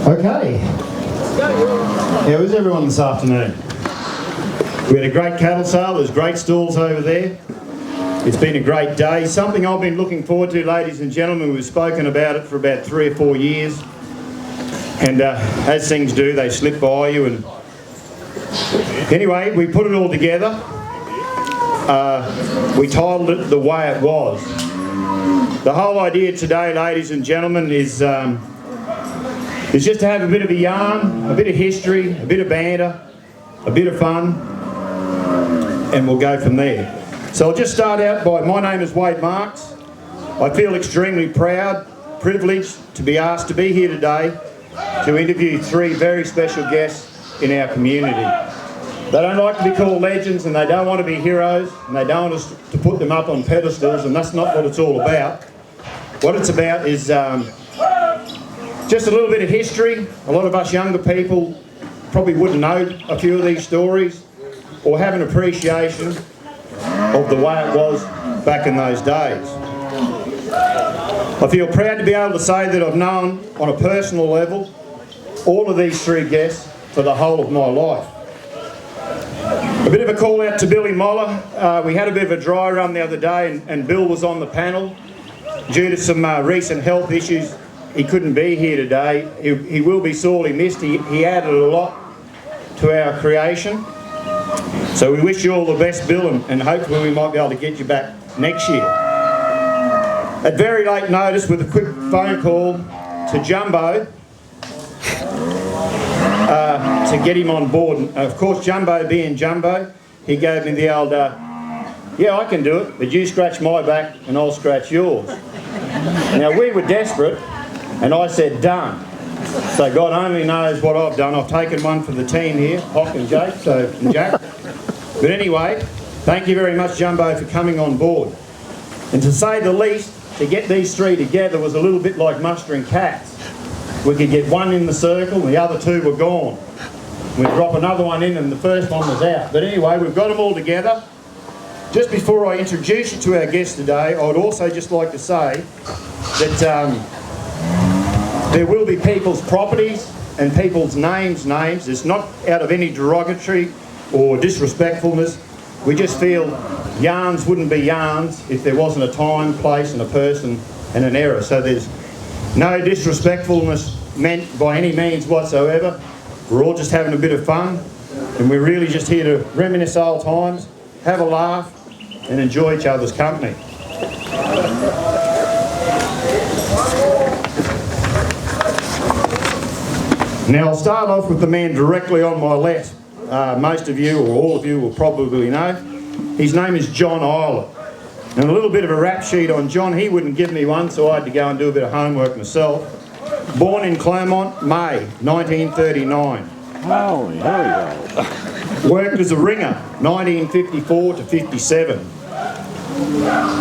Okay. How is everyone this afternoon? We had a great cattle sale. There's great stalls over there. It's been a great day. Something I've been looking forward to, ladies and gentlemen. We've spoken about it for about 3 or 4 years. And as things do, they slip by you. And anyway, we put it all together. We titled it The Way It Was. The whole idea today, ladies and gentlemen, is just to have a bit of a yarn, a bit of history, a bit of banter, a bit of fun, and we'll go from there. So I'll just start out by, my name is Wade Marks. I feel extremely proud, privileged to be asked to be here today to interview 3 very special guests in our community. They don't like to be called legends, and they don't want to be heroes, and they don't want us to put them up on pedestals, and that's not what it's all about. What it's about is just a little bit of history. A lot of us younger people probably wouldn't know a few of these stories or have an appreciation of the way it was back in those days. I feel proud to be able to say that I've known on a personal level all of these 3 guests for the whole of my life. A bit of a call out to Billy Moller. We had a bit of a dry run the other day and Bill was on the panel. Due to some recent health issues, he couldn't be here today. He will be sorely missed. He added a lot to our creation. So we wish you all the best, Bill, and hopefully we might be able to get you back next year. At very late notice, with a quick phone call to Jumbo to get him on board. And of course, Jumbo being Jumbo, he gave me the old, yeah, I can do it, but you scratch my back and I'll scratch yours. Now, we were desperate, and I said, done. So God only knows what I've done. I've taken one for the team here, Hock and Jake, and Jack. But anyway, thank you very much, Jumbo, for coming on board. And to say the least, to get these 3 together was a little bit like mustering cats. We could get one in the circle and the other 2 were gone. We'd drop another one in and the first one was out. But anyway, we've got them all together. Just before I introduce you to our guest today, I would also just like to say that there will be people's properties and people's names. It's not out of any derogatory or disrespectfulness. We just feel yarns wouldn't be yarns if there wasn't a time, place and a person and an error. So there's no disrespectfulness meant by any means whatsoever. We're all just having a bit of fun, and we're really just here to reminisce old times, have a laugh and enjoy each other's company. Now I'll start off with the man directly on my left. Most of you, or all of you, will probably know. His name is John Islet. And a little bit of a rap sheet on John. He wouldn't give me one, so I had to go and do a bit of homework myself. Born in Claremont, May 1939. Oh, there we go. Worked as a ringer, 1954 to 57.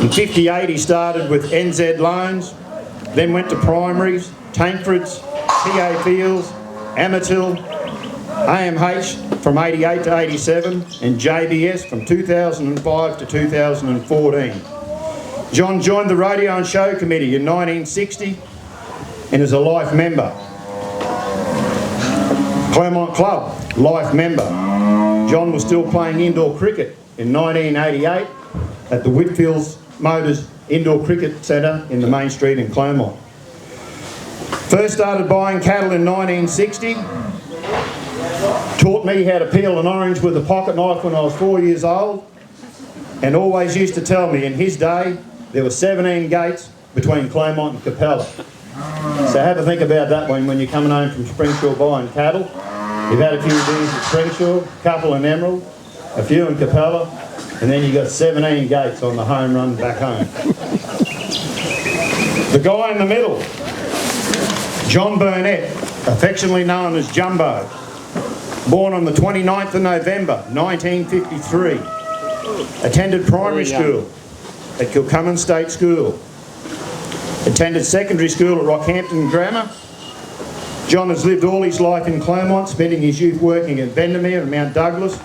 In 58 he started with NZ Loans, then went to primaries, Tankfords, PA Fields, Amatil, AMH from 88 to 87 and JBS from 2005 to 2014. John joined the Radio and Show Committee in 1960 and is a life member. Claremont Club, life member. John was still playing indoor cricket in 1988 at the Whitfields Motors Indoor Cricket Centre in the Main Street in Claremont. First started buying cattle in 1960. Taught me how to peel an orange with a pocket knife when I was 4 years old, and always used to tell me in his day there were 17 gates between Claremont and Capella. So have a think about that when you're coming home from Springsure buying cattle. You've had a few days at Springsure, a couple in Emerald, a few in Capella, and then you've got 17 gates on the home run back home. The guy in the middle, John Burnett, affectionately known as Jumbo. Born on the 29th of November 1953. Attended primary school at Kilcummin State School. Attended secondary school at Rockhampton Grammar. John has lived all his life in Claremont, spending his youth working at Bendemeer and Mount Douglas,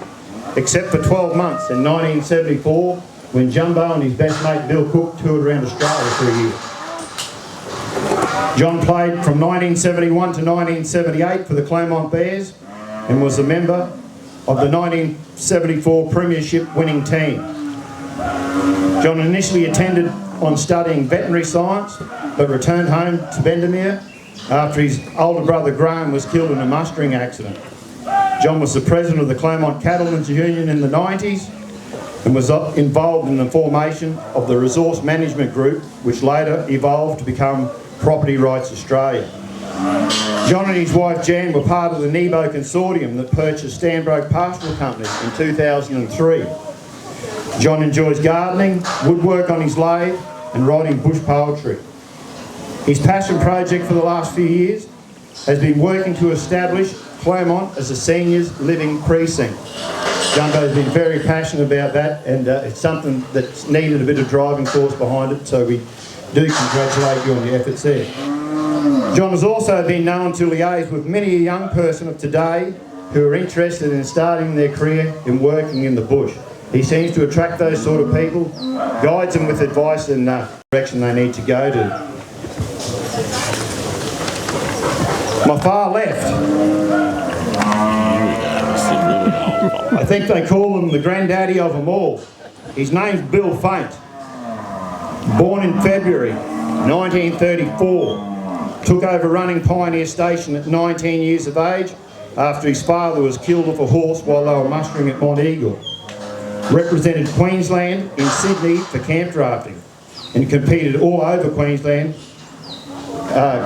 except for 12 months in 1974 when Jumbo and his best mate Bill Cook toured around Australia for a year. John played from 1971 to 1978 for the Claremont Bears and was a member of the 1974 Premiership winning team. John initially intended on studying veterinary science but returned home to Bendemeer after his older brother Graham was killed in a mustering accident. John was the president of the Claremont Cattlemen's Union in the 90s and was involved in the formation of the Resource Management Group, which later evolved to become Property Rights Australia. John and his wife Jan were part of the Nebo consortium that purchased Stanbroke Pastoral Company in 2003. John enjoys gardening, woodwork on his lathe and writing bush poetry. His passion project for the last few years has been working to establish Claremont as a seniors living precinct. Jumbo's been very passionate about that, and it's something that's needed a bit of driving force behind it, so we do congratulate you on your efforts there. John has also been known to liaise with many a young person of today who are interested in starting their career in working in the bush. He seems to attract those sort of people, guides them with advice and direction they need to go to. My far left, I think they call him the granddaddy of them all. His name's Bill Faint. Born in February 1934, took over running Pioneer Station at 19 years of age after his father was killed off a horse while they were mustering at Monteagle. Represented Queensland in Sydney for camp drafting and competed all over Queensland,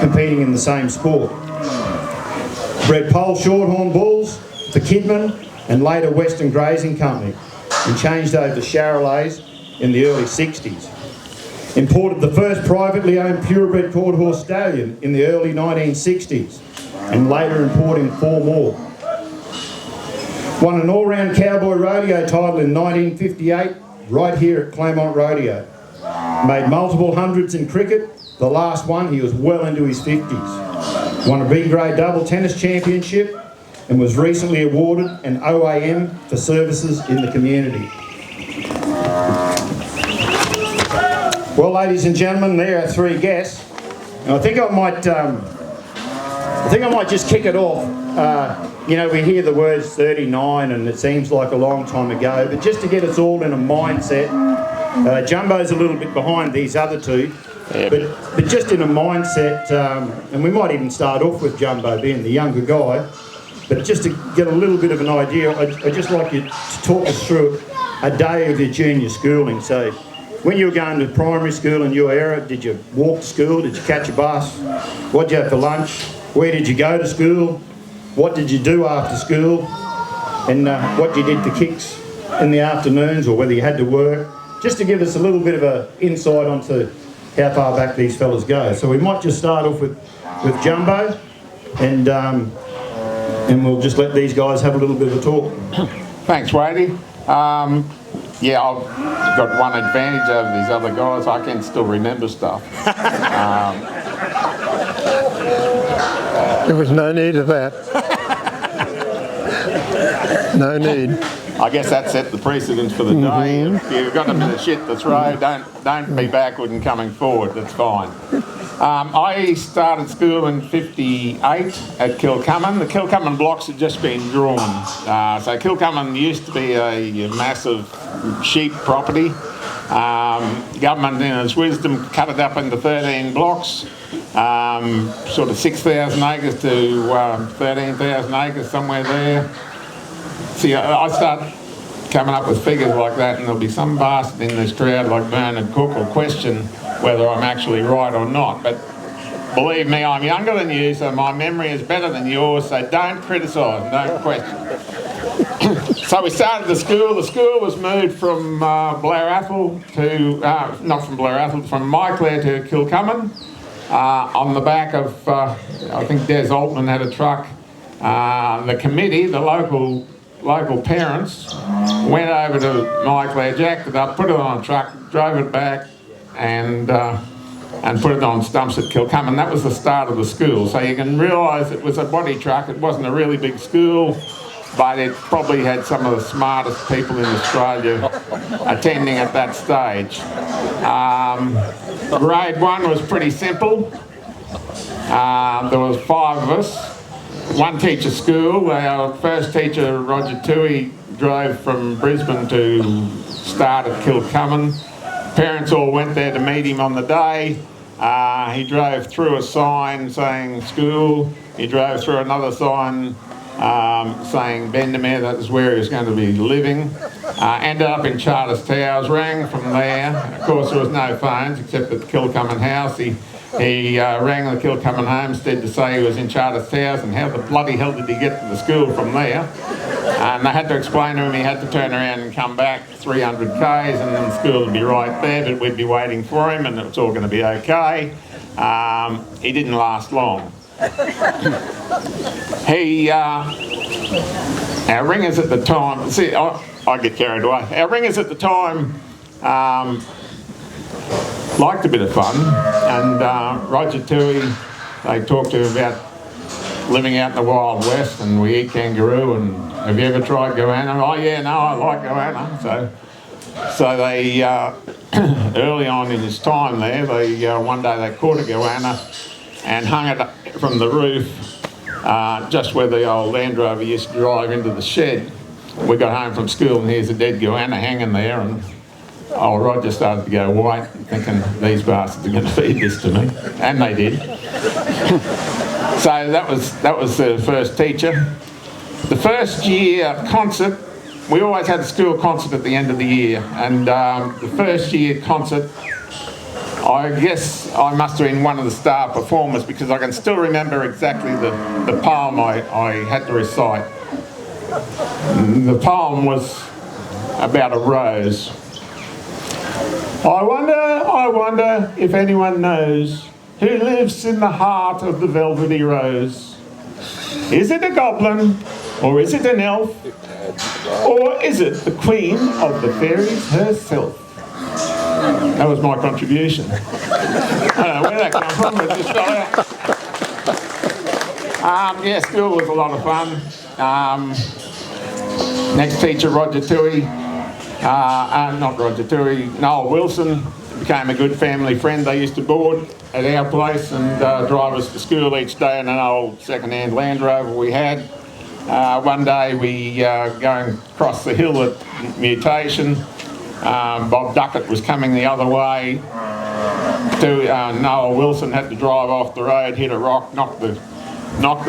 competing in the same sport. Bred Pole Shorthorn bulls for Kidman and later Western Grazing Company, and changed over to Charolais in the early 60s. Imported the first privately owned purebred quarter horse stallion in the early 1960s, and later importing 4 more. Won an all-round cowboy rodeo title in 1958 right here at Claremont Rodeo. Made multiple hundreds in cricket. The last one, he was well into his 50s. Won a B-grade double tennis championship and was recently awarded an OAM for services in the community. Well, ladies and gentlemen, there are 3 guests. And I think I might just kick it off. You know, we hear the words 39 and it seems like a long time ago, but just to get us all in a mindset, Jumbo's a little bit behind these other 2, but just in a mindset, and we might even start off with Jumbo being the younger guy, but just to get a little bit of an idea, I'd just like you to talk us through a day of your junior schooling. So when you were going to primary school in your era, did you walk to school? Did you catch a bus? What did you have for lunch? Where did you go to school? What did you do after school? And what you did for kicks in the afternoons, or whether you had to work, just to give us a little bit of an insight onto how far back these fellas go. So we might just start off with Jumbo, and we'll just let these guys have a little bit of a talk. Thanks, Wadey. Yeah, I've got one advantage over these other guys. I can still remember stuff. There was no need of that. No need. I guess that set the precedence for the day. If you've got a bit of shit to throw, don't be backward and coming forward. That's fine. I started school in 58 at Kilcummin. The Kilcummin blocks had just been drawn. So Kilcummin used to be a massive sheep property. Government in its wisdom cut it up into 13 blocks, sort of 6,000 acres to 13,000 acres, somewhere there. See, I start coming up with figures like that, and there'll be some bastard in this crowd like Bernard Cook will question whether I'm actually right or not. But believe me, I'm younger than you, so my memory is better than yours, so don't criticise, don't question. So we started the school. The school was moved from Blair Athol to, not from Blair Athol, from Myclare to Kilcummin, on the back of, I think Des Altman had a truck. The committee, the local parents, went over to Myclare, jacked it up, put it on a truck, drove it back, and put it on stumps at Kilcummin. That was the start of the school. So you can realise it was a body truck. It wasn't a really big school, but it probably had some of the smartest people in Australia attending at that stage. Grade 1 was pretty simple. There was 5 of us, one teacher school. Our first teacher, Roger Toohey, drove from Brisbane to start at Kilcummin. Parents all went there to meet him on the day. He drove through a sign saying school. He drove through another sign saying Bendemeer, that was where he was going to be living. Ended up in Charters Towers, rang from there. Of course, there was no phones except at the Kilcummin house. He rang the Kilcummin homestead to say he was in Charters Towers, and how the bloody hell did he get to the school from there? And they had to explain to him he had to turn around and come back 300 k's, and then the school would be right there, but we'd be waiting for him and it was all going to be okay. He didn't last long. Our ringers at the time, see, I get carried away. Our ringers at the time liked a bit of fun, and Roger Toohey, they talked to him about living out in the Wild West, and we eat kangaroo, and have you ever tried goanna? Oh yeah, no, I like goanna. So they, early on in his time there, one day they caught a goanna and hung it from the roof, just where the old Land Rover used to drive into the shed. We got home from school and here's a dead goanna hanging there, and old Roger started to go white, thinking these bastards are going to feed this to me, and they did. So that was the first teacher. The first year concert, we always had a school concert at the end of the year, and the first year concert, I guess I must have been one of the star performers, because I can still remember exactly the poem I had to recite. The poem was about a rose. I wonder if anyone knows who lives in the heart of the velvety rose. Is it a goblin, or is it an elf, or is it the queen of the fairies herself? That was my contribution. I don't know where that came from, but it just fell out. Yeah, school was a lot of fun. Next teacher, Roger Toohey. Not Roger Toohey, Noel Wilson, became a good family friend. They used to board at our place and drive us to school each day in an old second-hand Land Rover we had. One day we going across the hill at Mutation. Bob Duckett was coming the other way. Noel Wilson had to drive off the road, hit a rock, knock the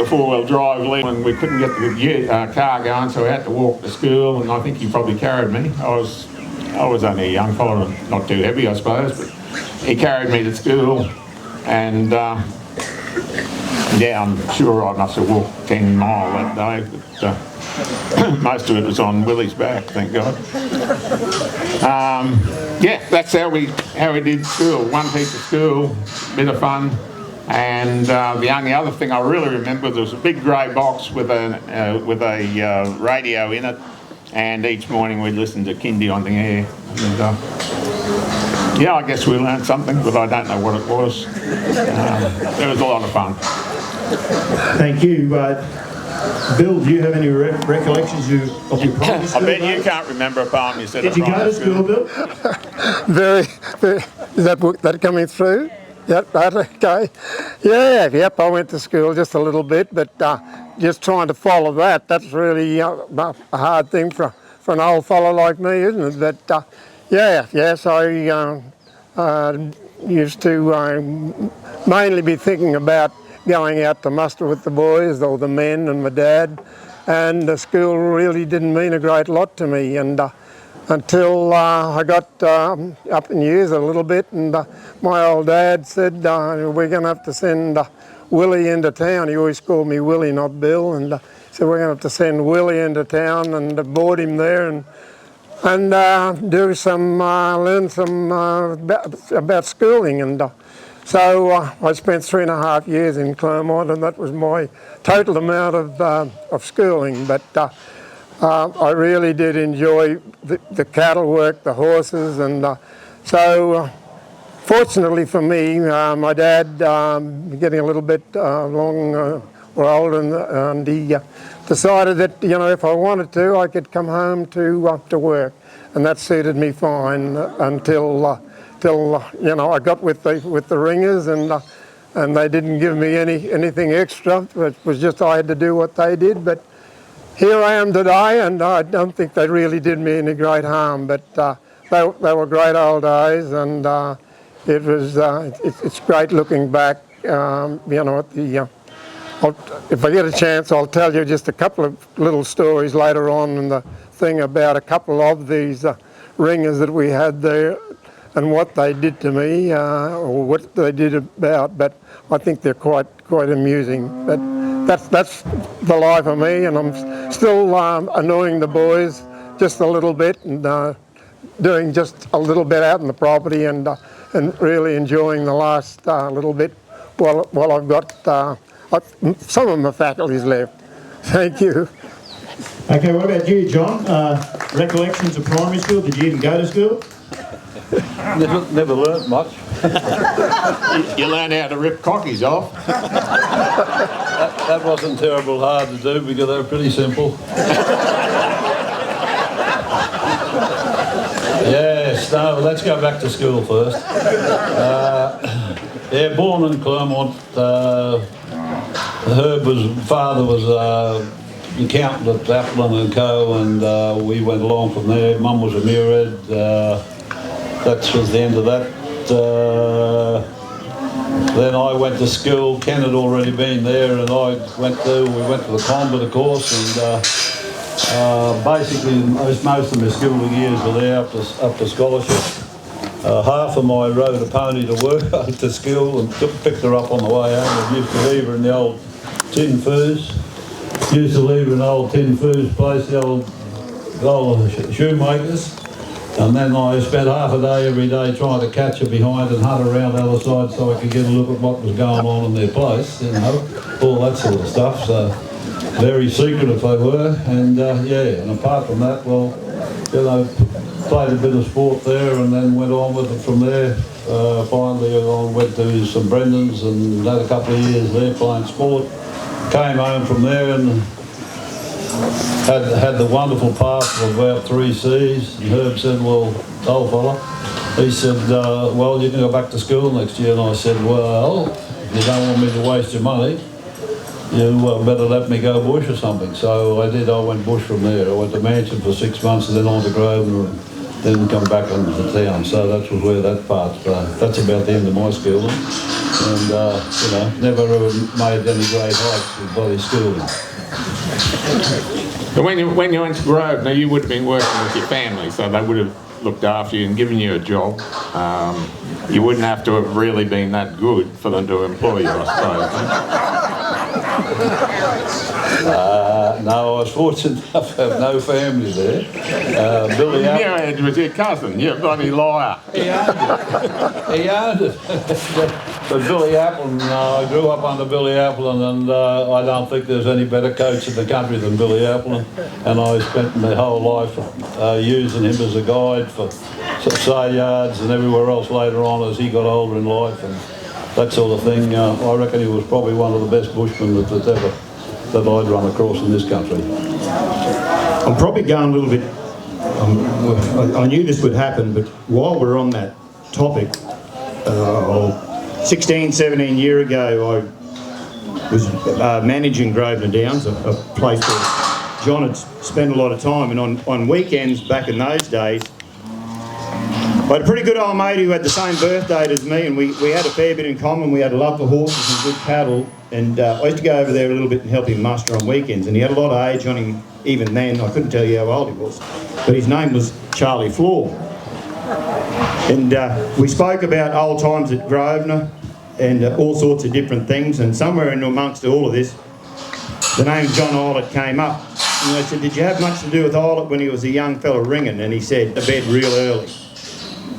four-wheel drive lead, and we couldn't get the car going, so we had to walk to school, and I think he probably carried me. I was only a young fellow, not too heavy I suppose, but he carried me to school, and yeah, I'm sure I must have walked 10 miles that day, but most of it was on Willie's back, thank God. Yeah, that's how we did school. One teacher school, bit of fun. And the only other thing I really remember, there was a big grey box with a radio in it, and each morning we'd listen to Kindy on the air. And, yeah, I guess we learned something, but I don't know what it was. It was a lot of fun. Thank you. Bill, do you have any recollections of your primary school? I bet you can't remember a poem you said. Did you go to school, Bill? Very, is that coming through? Yep, right, okay. Yep, I went to school just a little bit, but just trying to follow that's really a hard thing for an old fellow like me, isn't it? But yes, I used to mainly be thinking about going out to muster with the boys, or the men and my dad, and the school really didn't mean a great lot to me, and until I got up in years a little bit, and my old dad said, we're going to have to send Willie into town. He always called me Willie, not Bill, and so we're going to have to send Willie into town and board him there and do some, learn some about schooling. And so I spent 3.5 years in Claremont, and that was my total amount of schooling. But I really did enjoy the cattle work, the horses, and so fortunately for me, my dad getting a little bit long or old, and he decided that, you know, if I wanted to, I could come home to work, and that suited me fine until you know, I got with the ringers, and and they didn't give me anything extra. It was just I had to do what they did. But here I am today, and I don't think they really did me any great harm. But they were great old days, and it was it's great looking back. At the if I get a chance, I'll tell you just a couple of little stories later on in the thing about a couple of these ringers that we had there and what they did to me or what they did about. But I think they're quite amusing. But that's the life of me, and I'm still annoying the boys just a little bit and doing just a little bit out in the property and really enjoying the last little bit while I've got some of my faculties left. Thank you. Okay, what about you, John? Recollections of primary school? Did you even go to school? Never learnt much. You learn how to rip cockies off. That wasn't terrible hard to do because they were pretty simple. Yes, no, let's go back to school first. Born in Clermont. Herb's father was accountant at Applin and Co, and we went along from there. Mum was a Muirhead. That was the end of that. Then I went to school. Ken had already been there, and we went to the convent, of course, and basically most of my school years were there up to scholarship. Half of my rode a pony to work to school and picked her up on the way home. I used to leave her in the old tin foos. Used to leave her in the old tin foos place, the old shoemakers. And then I spent half a day every day trying to catch her behind and hunt around the other side so I could get a look at what was going on in their place, all that sort of stuff. So very secretive they were, and and apart from that, played a bit of sport there and then went on with it from there. Finally I went to St Brendan's and had a couple of years there playing sport. Came home from there and had the wonderful pass of about 3 Cs. And Herb said, well, old fella, he said, well, you can go back to school next year. And I said, well, if you don't want me to waste your money, you better let me go bush or something. So I did. I went bush from there. I went to Mansion for 6 months and then on to Grosvenor and then come back into the town. So that was where that part, that's about the end of my schooling. And, never made any great hikes with bloody schooling. But when you went to Grosvenor, you would have been working with your family, so they would have looked after you and given you a job. You wouldn't have to have really been that good for them to employ you, I suppose. No, I was fortunate enough to have no family there. Billy Applin was your cousin, you bloody liar. He owned it. But Billy Applin, I grew up under Billy Applin, and I don't think there's any better coach in the country than Billy Applin. And I spent my whole life using him as a guide for sale yards and everywhere else later on as he got older in life and that sort of thing. I reckon he was probably one of the best bushmen that I'd run across in this country. I'm probably going a little bit, I knew this would happen, but while we're on that topic, 16, 17 years ago I was managing Grosvenor Downs, a place where John had spent a lot of time, and on weekends back in those days, I had a pretty good old mate who had the same birthday as me, and we had a fair bit in common. We had a love for horses and good cattle, and I used to go over there a little bit and help him muster on weekends, and he had a lot of age on him even then. I couldn't tell you how old he was, but his name was Charlie Floor. And we spoke about old times at Grosvenor and all sorts of different things, and somewhere in amongst all of this, the name John Eilert came up. And I said, did you have much to do with Eilert when he was a young fella ringing? And he said, to bed real early.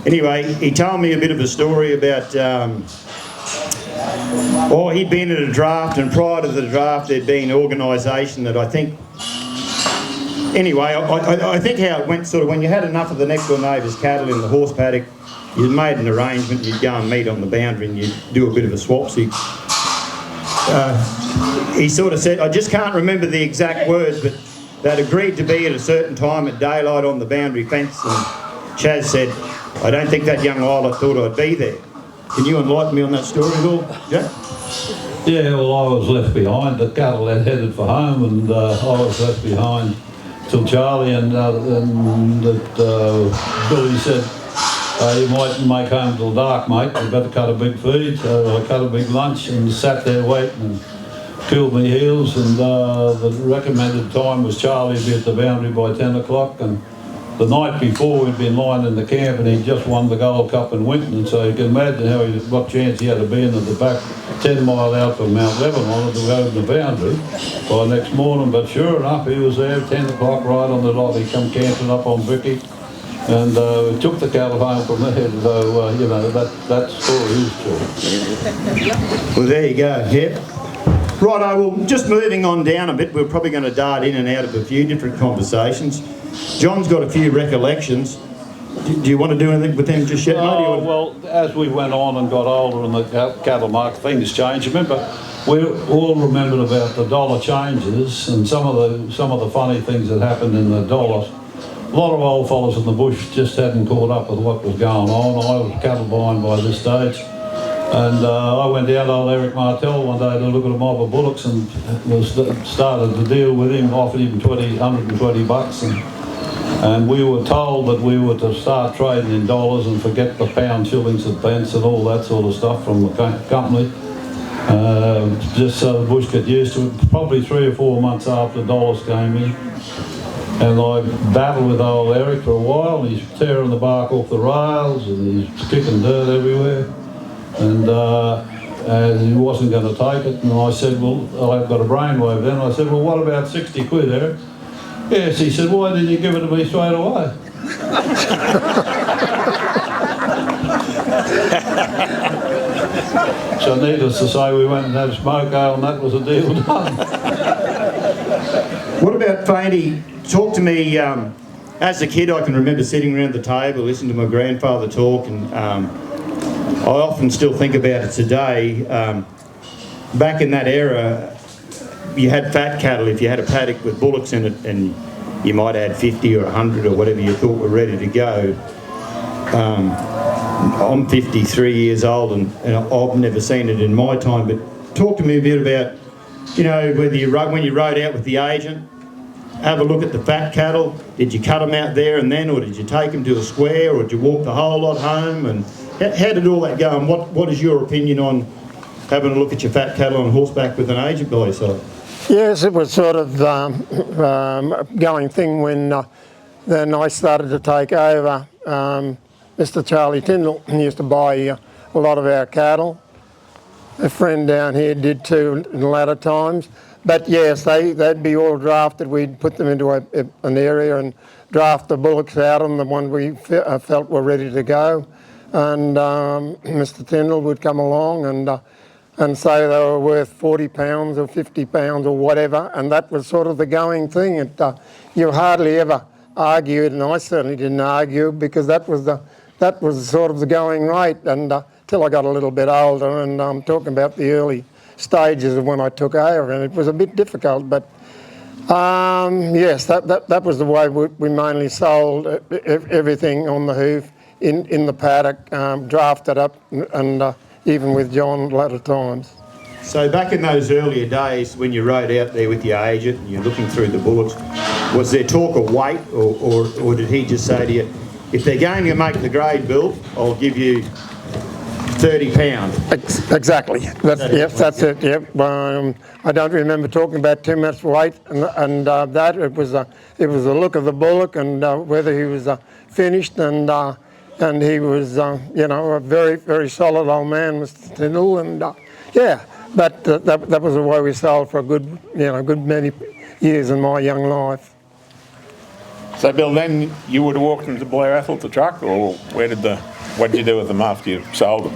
Anyway, he told me a bit of a story about, he'd been at a draft, and prior to the draft there'd been an organisation that I think, anyway, I think how it went sort of when you had enough of the next door neighbour's cattle in the horse paddock, you'd made an arrangement, you'd go and meet on the boundary and you'd do a bit of a swapsy. He sort of said, I just can't remember the exact words, but they'd agreed to be at a certain time at daylight on the boundary fence, and Chaz said, I don't think that young Eilert thought I'd be there. Can you enlighten me on that story at all, Jack? Yeah, well, I was left behind. The cattle had headed for home, and I was left behind till Charlie and Billy said, you mightn't make home till dark, mate. You better cut a big feed. So I cut a big lunch and sat there waiting and cooled my heels. And the recommended time was Charlie to be at the boundary by 10 o'clock. And the night before we'd been lying in the camp and he'd just won the Gold Cup in Winton, so you can imagine what chance he had of being at the back 10 mile out from Mount Lebanon to go to the boundary by next morning. But sure enough, he was there 10 o'clock right on the dot. He come camping up on Vicky and took the cattle home from there. So, you know, that story is true. Well, there you go, yeah. Righto, well, just moving on down a bit, we're probably going to dart in and out of a few different conversations. John's got a few recollections. Do you want to do anything with them just yet, mate? Oh, well, as we went on and got older and the cattle market, things changed. Remember, we all remembered about the dollar changes and some of the funny things that happened in the dollars. A lot of old fellas in the bush just hadn't caught up with what was going on. I was cattle buying by this stage. And I went down to old Eric Martell one day to look at a mob of bullocks and started to deal with him, offered him $120. And we were told that we were to start trading in dollars and forget the pound, shillings and pence and all that sort of stuff from the company. Just so the bush got used to it. Probably 3 or 4 months after dollars came in. And I battled with old Eric for a while. He's tearing the bark off the rails and he's kicking dirt everywhere. And he wasn't going to take it. And I said, well, I've got a brainwave then. I said, well, what about 60 quid, Eric? Yes, he said, why didn't you give it to me straight away? So needless to say, we went and had a smoke ale and that was a deal done. What about Fainty? Talk to me, as a kid I can remember sitting around the table, listening to my grandfather talk, and I often still think about it today. Back in that era, you had fat cattle if you had a paddock with bullocks in it, and you might add 50 or 100 or whatever you thought were ready to go. I'm 53 years old and I've never seen it in my time, but talk to me a bit about, you know, whether when you rode out with the agent, have a look at the fat cattle. Did you cut them out there and then, or did you take them to a square, or did you walk the whole lot home? And how did all that go? And what is your opinion on having a look at your fat cattle on horseback with an agent by your side? Yes, it was sort of going thing when then I started to take over. Mr. Charlie Tyndall used to buy a lot of our cattle. A friend down here did too in the latter times. But yes, they'd be all drafted. We'd put them into an area and draft the bullocks out on the one we felt were ready to go. And Mr. Tyndall would come along and say they were worth 40 pounds or 50 pounds or whatever, and that was sort of the going thing. You hardly ever argued, and I certainly didn't argue, because that was sort of the going rate, and till I got a little bit older, and I'm talking about the early stages of when I took over, and it was a bit difficult, but yes, that was the way we mainly sold everything on the hoof, in the paddock, drafted up, and even with John latter times. So back in those earlier days when you rode out there with your agent and you're looking through the bullocks, was there talk of weight, or did he just say to you, if they're going to make the grade, Bill, I'll give you 30 pounds? Exactly. That's it. Yep. I don't remember talking about too much weight, and that it was the look of the bullock and whether he was finished, and he was you know, a very, very solid old man, Mr. Tyndall, and yeah. But that was the way we sold for a good many years in my young life. So, Bill, then you would have walked them to Blair Athol to truck, or what did you do with them after you sold them?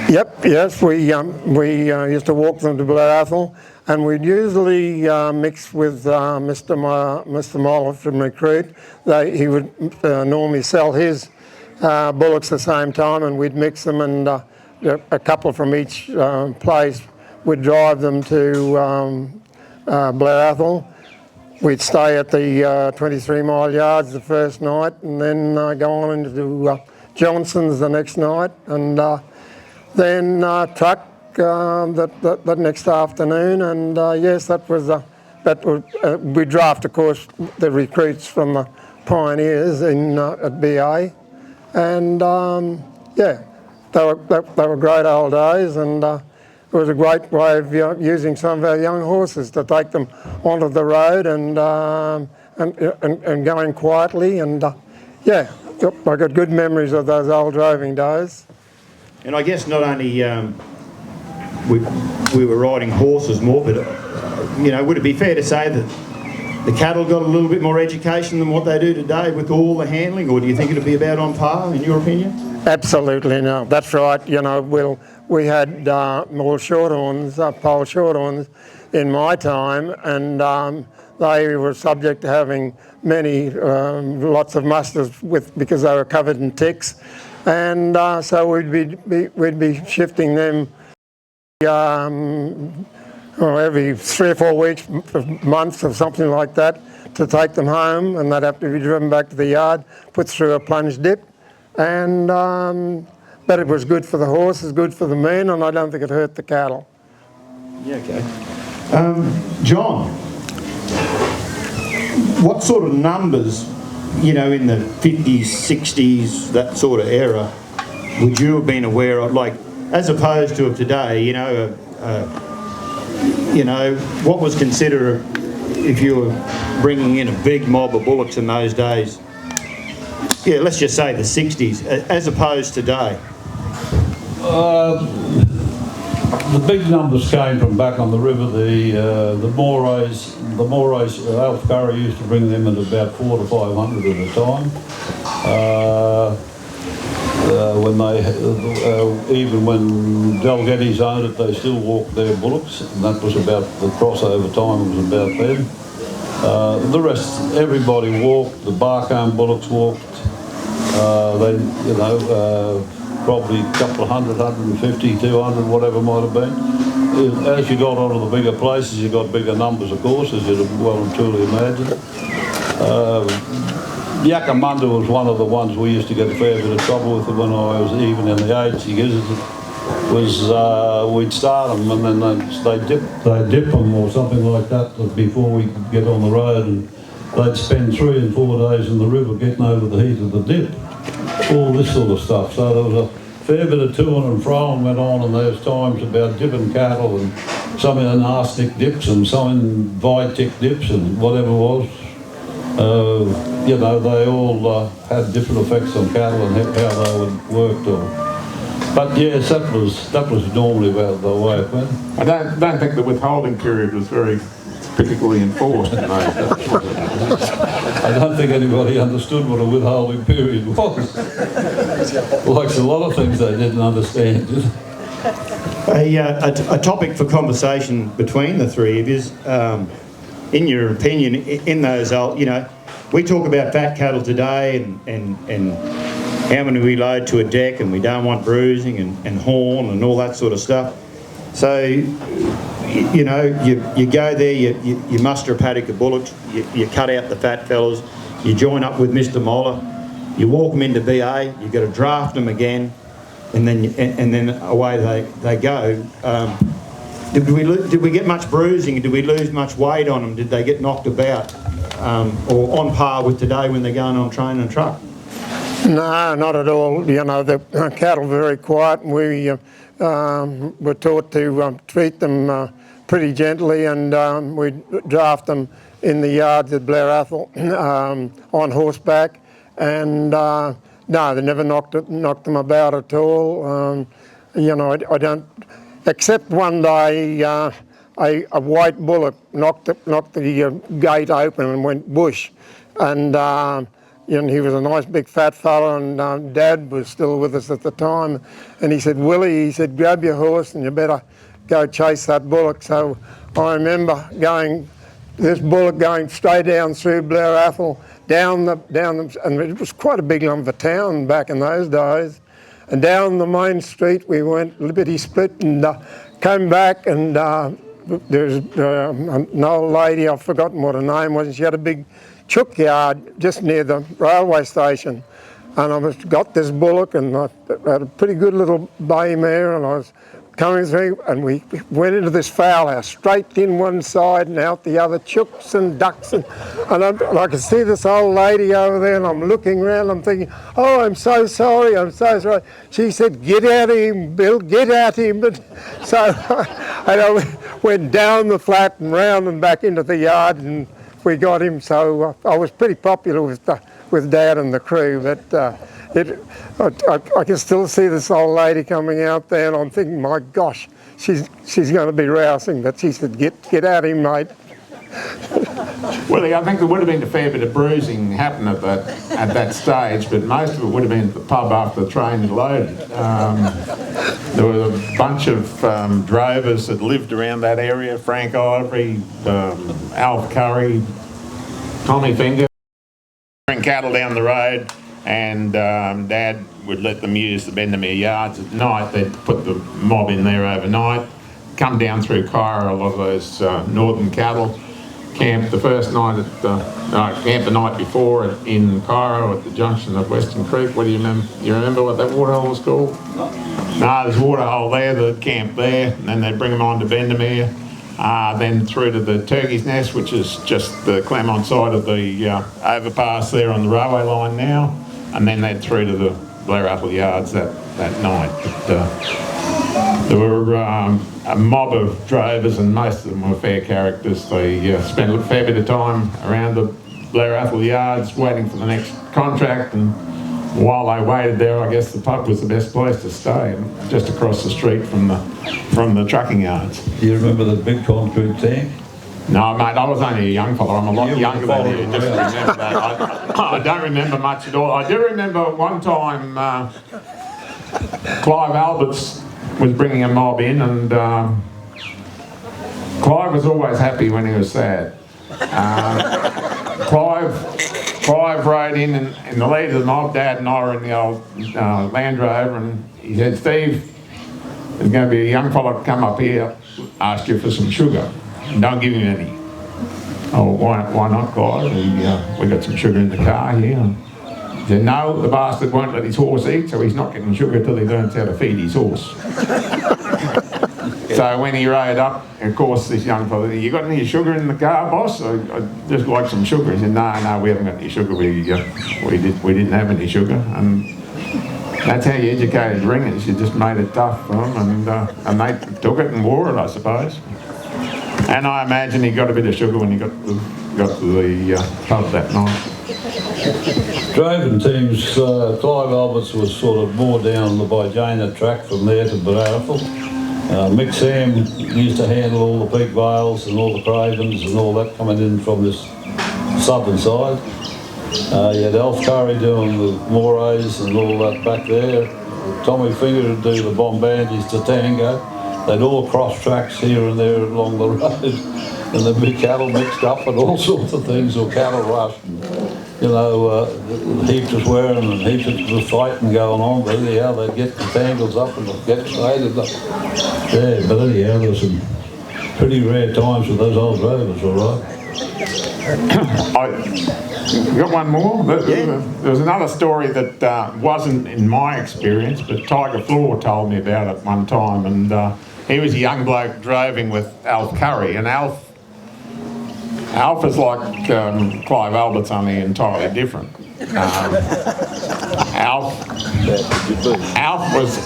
Yep, yes, we used to walk them to Blair Athol, and we'd usually mix with Mr. Moller from Recruit. He would normally sell his bullocks the same time, and we'd mix them, and a couple from each place would drive them to Blair Athol. We'd stay at the 23 Mile Yards the first night, and then go on into Johnson's the next night, and then truck that next afternoon, and yes, we draft, of course, the recruits from the pioneers at BA, and yeah, they were great old days, and it was a great way of using some of our young horses to take them onto the road and going quietly, and yeah, I got good memories of those old droving days. And I guess not only we were riding horses more, but would it be fair to say that the cattle got a little bit more education than what they do today with all the handling, or do you think it'd be about on par, in your opinion? Absolutely, no, that's right. We had more shorthorns, pole shorthorns in my time, and they were subject to having lots of musters because they were covered in ticks, and so we'd be shifting them every 3 or 4 weeks, months or something like that, to take them home, and they'd have to be driven back to the yard, put through a plunge dip, and but it was good for the horses, good for the men, and I don't think it hurt the cattle. Yeah, okay. John, what sort of numbers, in the 50s, 60s, that sort of era, would you have been aware of, like, as opposed to today, what was considered, if you were bringing in a big mob of bullocks in those days, yeah, let's just say the 60s, as opposed to today? The big numbers came from back on the river. The Morays, Alf Curry used to bring them at about 400 to 500 at a time. Even when Dalgetty's owned it, they still walked their bullocks, and that was about the crossover time. It was about then. The rest, everybody walked. The Barcombe bullocks walked. Probably a couple of 100, 150, 200, whatever might have been. As you got onto the bigger places, you got bigger numbers of course, as you'd well and truly imagine. Yakamunda was one of the ones we used to get a fair bit of trouble with when I was even in the 80s. We'd start them and then they'd dip them or something like that before we could get on the road, and they'd spend 3 and 4 days in the river getting over the heat of the dip. All this sort of stuff. So there was a fair bit of to and fro went on, and there's times about dipping cattle, and some in arsenic dips and some in Vitic dips and whatever it was. They all had different effects on cattle and how they would work. But yes, that was normally about the way it went. I don't think the withholding period was very particularly enforced in those days. I don't think anybody understood what a withholding period was. Like a lot of things they didn't understand. A topic for conversation between the three of you, in your opinion, in those old, we talk about fat cattle today and how many we load to a deck, and we don't want bruising and horn and all that sort of stuff. So, you go there, you muster a paddock of bullocks, you cut out the fat fellas, you join up with Mr. Moller, you walk them into BA, you've got to draft them again, and then away they go. Did we get much bruising? Did we lose much weight on them? Did they get knocked about, or on par with today when they're going on train and truck? No, not at all. The cattle were very quiet, and we were taught to treat them pretty gently, and we'd draft them in the yards at Blair Athol on horseback, and no, they never knocked them about at all. I don't, except one day a white bullock knocked the gate open and went bush, and he was a nice big fat fella, and Dad was still with us at the time, and he said, "Willie," he said, "grab your horse and you better go chase that bullock." So I remember this bullock going straight down through Blair Athol, down the, and it was quite a big lump of town back in those days, and down the main street we went, Liberty Split, and came back, and there's an old lady, I've forgotten what her name was, and she had a big chook yard just near the railway station, and got this bullock, and I had a pretty good little bay mare, and I was coming through, and we went into this fowl house, straight in one side and out the other, chooks and ducks, and I could see this old lady over there, and I'm looking around, I'm thinking, oh, I'm so sorry, I'm so sorry. She said, get at him, Bill, get at him. But so and I went down the flat and round and back into the yard, and we got him. So I was pretty popular with Dad and the crew, but I can still see this old lady coming out there, and I'm thinking, my gosh, she's going to be rousing. But she said, get at him, mate. Willie, I think there would have been a fair bit of bruising happen at that stage, but most of it would have been at the pub after the train had loaded. There were a bunch of drovers that lived around that area, Frank Ivory, Alf Curry, Tommy Finger, bring cattle down the road, and Dad would let them use the Bendemeer yards at night. They'd put the mob in there overnight, come down through Kyra, a lot of those northern cattle, camp the first night camp the night before in Cairo at the junction of Western Creek. What do you remember? You remember what that waterhole was called? No, there's a waterhole there. They'd camp there, and then they'd bring them on to Bendemeer, then through to the Turkey's Nest, which is just the Claremont side of the overpass there on the railway line now, and then they'd through to the Blair Apple Yards that night. But, there were a mob of drovers, and most of them were fair characters. They spent a fair bit of time around the Blair Athol Yards waiting for the next contract, and while they waited there, I guess the pub was the best place to stay, just across the street from the trucking yards. Do you remember the big concrete tank? No, mate, I was only a young fella. I'm a lot younger than you. Just remember that. I don't remember much at all. I do remember one time Clive Alberts was bringing a mob in, and Clive was always happy when he was sad. Clive rode in the lead of the mob. Dad and I were in the old Land Rover, and he said, Steve, there's going to be a young fella come up here, ask you for some sugar. Don't give him any. Oh, why not, Clive? We got some sugar in the car here. He said, no, the bastard won't let his horse eat, so he's not getting sugar till he learns how to feed his horse. So when he rode up, of course, this young fella, you got any sugar in the car, boss? I'd just like some sugar. He said, no, we haven't got any sugar. We didn't have any sugar. And that's how you educated ringers. You just made it tough for them, and they took it and wore it, I suppose. And I imagine he got a bit of sugar when he got to the pub that night. Droving teams, Clive Alberts was sort of more down the Bajana track from there to Bararathal. Mick Sam used to handle all the peak vales and all the cravens and all that coming in from this southern side. You had Alf Curry doing the morays and all that back there. Tommy Finger would do the bombandis to Tango. They'd all cross tracks here and there along the road, and there'd be cattle mixed up and all sorts of things, or cattle rush. Heaps of swearing and heaps of fighting going on, but anyhow, they'd get the tangles up and get straightened up. Yeah, but anyhow, there were some pretty rare times with those old drovers, all right. You got one more? There was another story that wasn't in my experience, but Tiger Floor told me about it one time, and he was a young bloke droving with Alf Curry, and Alf is like Clive Alberts, only entirely different. Alf was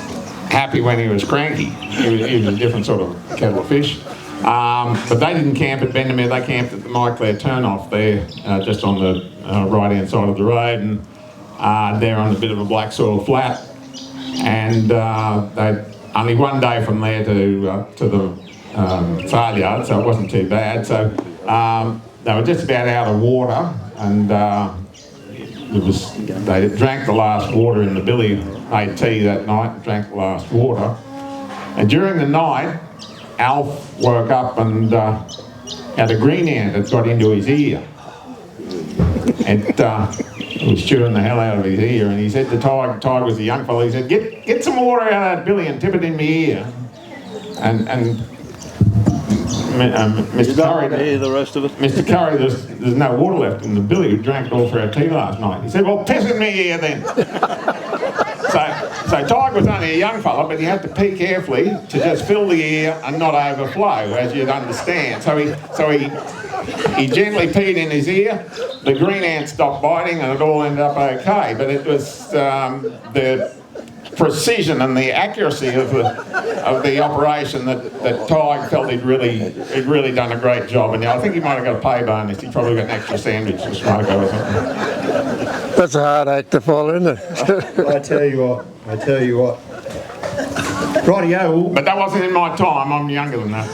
happy when he was cranky. He was a different sort of kettle of fish. But they didn't camp at Bendemeer, they camped at the Myclare turnoff there, just on the right-hand side of the road, and they're on a bit of a black soil flat. And they only one day from there to the sale yard, so it wasn't too bad. So they were just about out of water, and they drank the last water in the billy, made tea that night and drank the last water. And during the night, Alf woke up and had a green ant that got into his ear. It was chewing the hell out of his ear, and he said to Tiger was a young fellow, he said, get some water out of that billy and tip it in my ear. And Mr. You don't Curry, want to hear the rest of it? Mr. Curry, there's no water left in the billy. We drank it all for our tea last night. He said, well, piss in me here then. So Tig was only a young fella, but he had to pee carefully to just fill the ear and not overflow, as you'd understand. So he gently peed in his ear. The green ant stopped biting, and it all ended up okay. But it was the precision and the accuracy of the operation that Tig felt he'd really done a great job. And I think he might have got a pay bonus. He probably got an extra sandwich or smoker or something. That's a hard act to follow, isn't it? I tell you what. Rightio. But that wasn't in my time. I'm younger than that.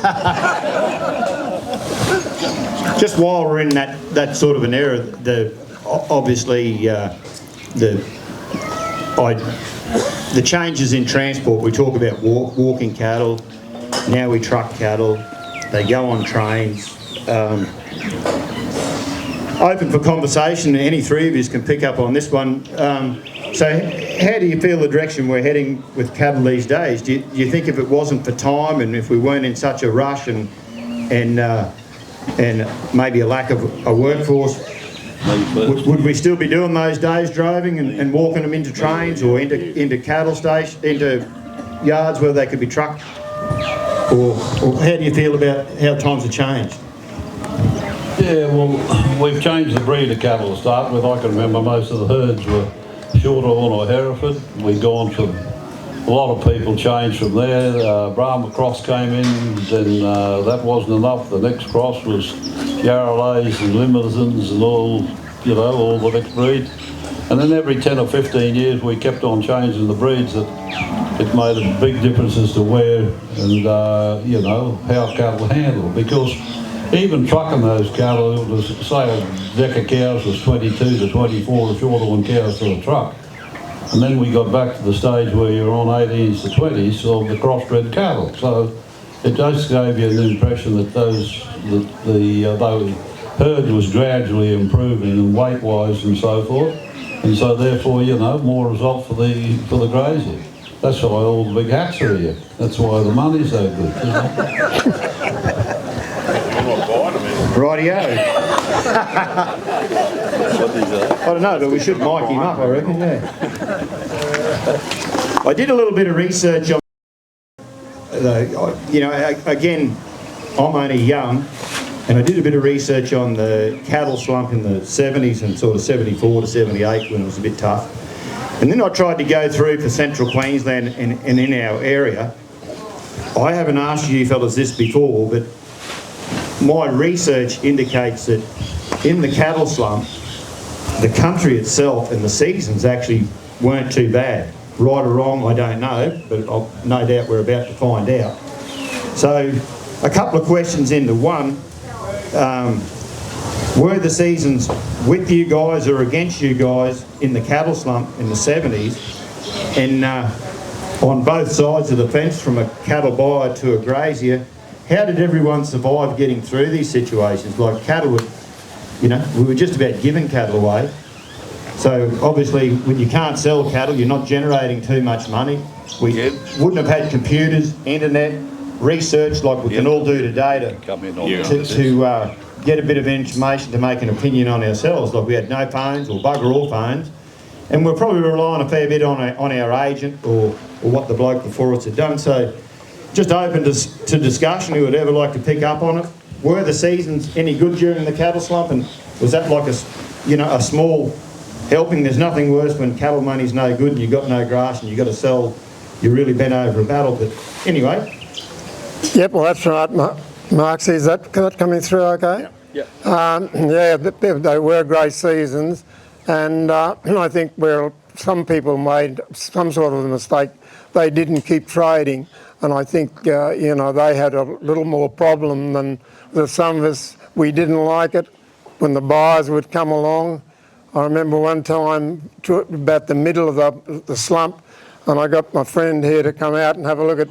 Just while we're in that sort of an era, obviously the changes in transport. We talk about walking cattle. Now we truck cattle. They go on trains. Open for conversation. Any three of you can pick up on this one. So how do you feel the direction we're heading with cattle these days? Do you think if it wasn't for time and if we weren't in such a rush and maybe a lack of a workforce, would we still be doing those days droving and walking them into trains or into cattle stations, into yards where they could be trucked? Or how do you feel about how times have changed? Yeah, well, we've changed the breed of cattle to start with. I can remember most of the herds were Shorthorn or Hereford. We've gone from, a lot of people changed from there. Brahma cross came in, then that wasn't enough. The next cross was Yarralays and Limousin's and all the next breed. And then every 10 or 15 years we kept on changing the breeds. It made a big difference as to where and, how cattle handled. Because even trucking those cattle, it was, say a deck of cows was 22 to 24 Shorthorn cows to a truck. And then we got back to the stage where you're on 18s to 20s of the crossbred cattle. So it just gave you an impression that those herd was gradually improving and weight-wise and so forth. And so therefore, more result for the grazier. That's why all the big hats are here. That's why the money's so good. Rightio. I don't know, but we should mic him up, I reckon, yeah. I did a little bit of research on, again, I'm only young, and I did a bit of research on the cattle slump in the 70s and sort of 74 to 78 when it was a bit tough. And then I tried to go through for central Queensland and in our area. I haven't asked you fellas this before, but my research indicates that in the cattle slump, the country itself and the seasons actually weren't too bad. Right or wrong, I don't know, but no doubt we're about to find out. So, a couple of questions into one. Were the seasons with you guys or against you guys in the cattle slump in the 70s? And on both sides of the fence, from a cattle buyer to a grazier, how did everyone survive getting through these situations? Like cattle would, we were just about giving cattle away. So obviously when you can't sell cattle, you're not generating too much money. We wouldn't have had computers, internet, research like we can all do today to get a bit of information to make an opinion on ourselves. Like we had no phones or bugger all phones. And we're probably relying a fair bit on our agent or what the bloke before us had done. So just open to discussion, who would ever like to pick up on it. Were the seasons any good during the cattle slump, and was that like a small helping? There's nothing worse when cattle money's no good and you've got no grass and you've got to sell, you're really bent over a battle. But anyway. Yep, well that's right, Mark. Is that coming through okay? Yeah, they were great seasons, and I think where some people made some sort of a mistake, they didn't keep trading. And I think, they had a little more problem than some of us. We didn't like it when the buyers would come along. I remember one time, about the middle of the slump, and I got my friend here to come out and have a look at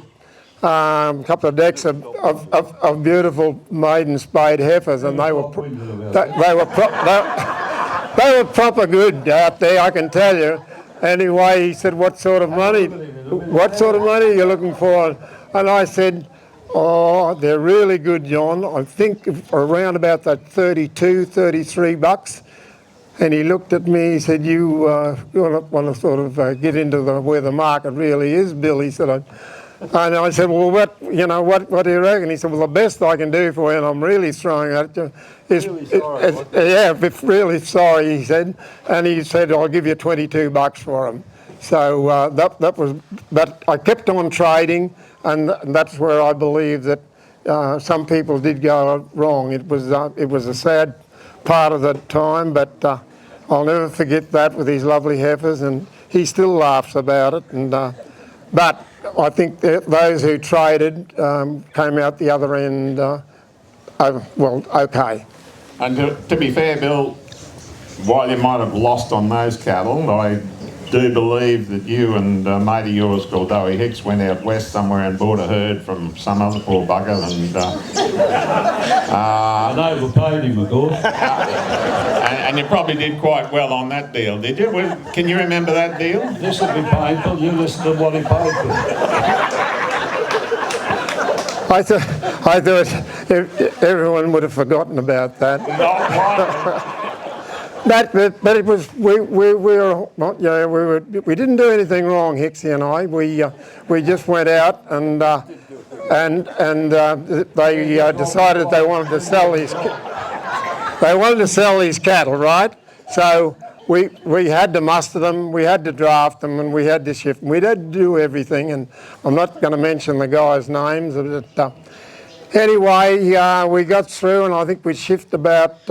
a couple of decks of beautiful maiden spayed heifers, and they were proper good out there, I can tell you. Anyway, he said, what sort of money are you looking for? And I said, Oh, they're really good, John. I think around about that 32, 33 bucks. And he looked at me, he said, you want to sort of get into where the market really is, Bill? He said, and I said, well, what do you reckon? He said, well, the best I can do for you, and I'm really throwing at you, is, really sorry, he said. And he said, I'll give you 22 bucks for them. So that was, but I kept on trading, and that's where I believe that some people did go wrong. It was a sad part of the time, but I'll never forget that with these lovely heifers, and he still laughs about it. And but I think that those who traded came out the other end okay. And to be fair, Bill, while you might have lost on those cattle, I do believe that you and a mate of yours called Dowie Hicks went out west somewhere and bought a herd from some other poor bugger and And overpaid him, of course. and you probably did quite well on that deal, did you? Can you remember that deal? This will be painful. You listen to what he paid for. I thought everyone would have forgotten about that. Not one. But it was we didn't do anything wrong, Hicksy and I. We just went out and they decided they wanted to sell these cattle, right? So we had to muster them, we had to draft them, and we had to shift them. We had to do everything, and I'm not going to mention the guys' names. But, anyway, we got through, and I think we shifted about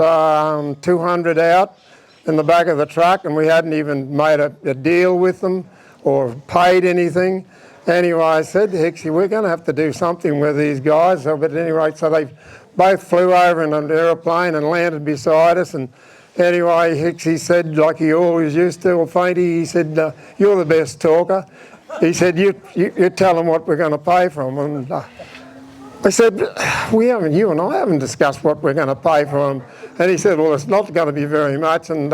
200 out in the back of the truck, and we hadn't even made a deal with them or paid anything. Anyway, I said to Hicksy, we're going to have to do something with these guys. So, but anyway, so they both flew over in an aeroplane and landed beside us. And anyway, Hicksy said, like he always used to, or Fainty, he said, you're the best talker. He said, you tell them what we're going to pay for them. And I said, you and I haven't discussed what we're going to pay for them. And he said, well, it's not going to be very much. And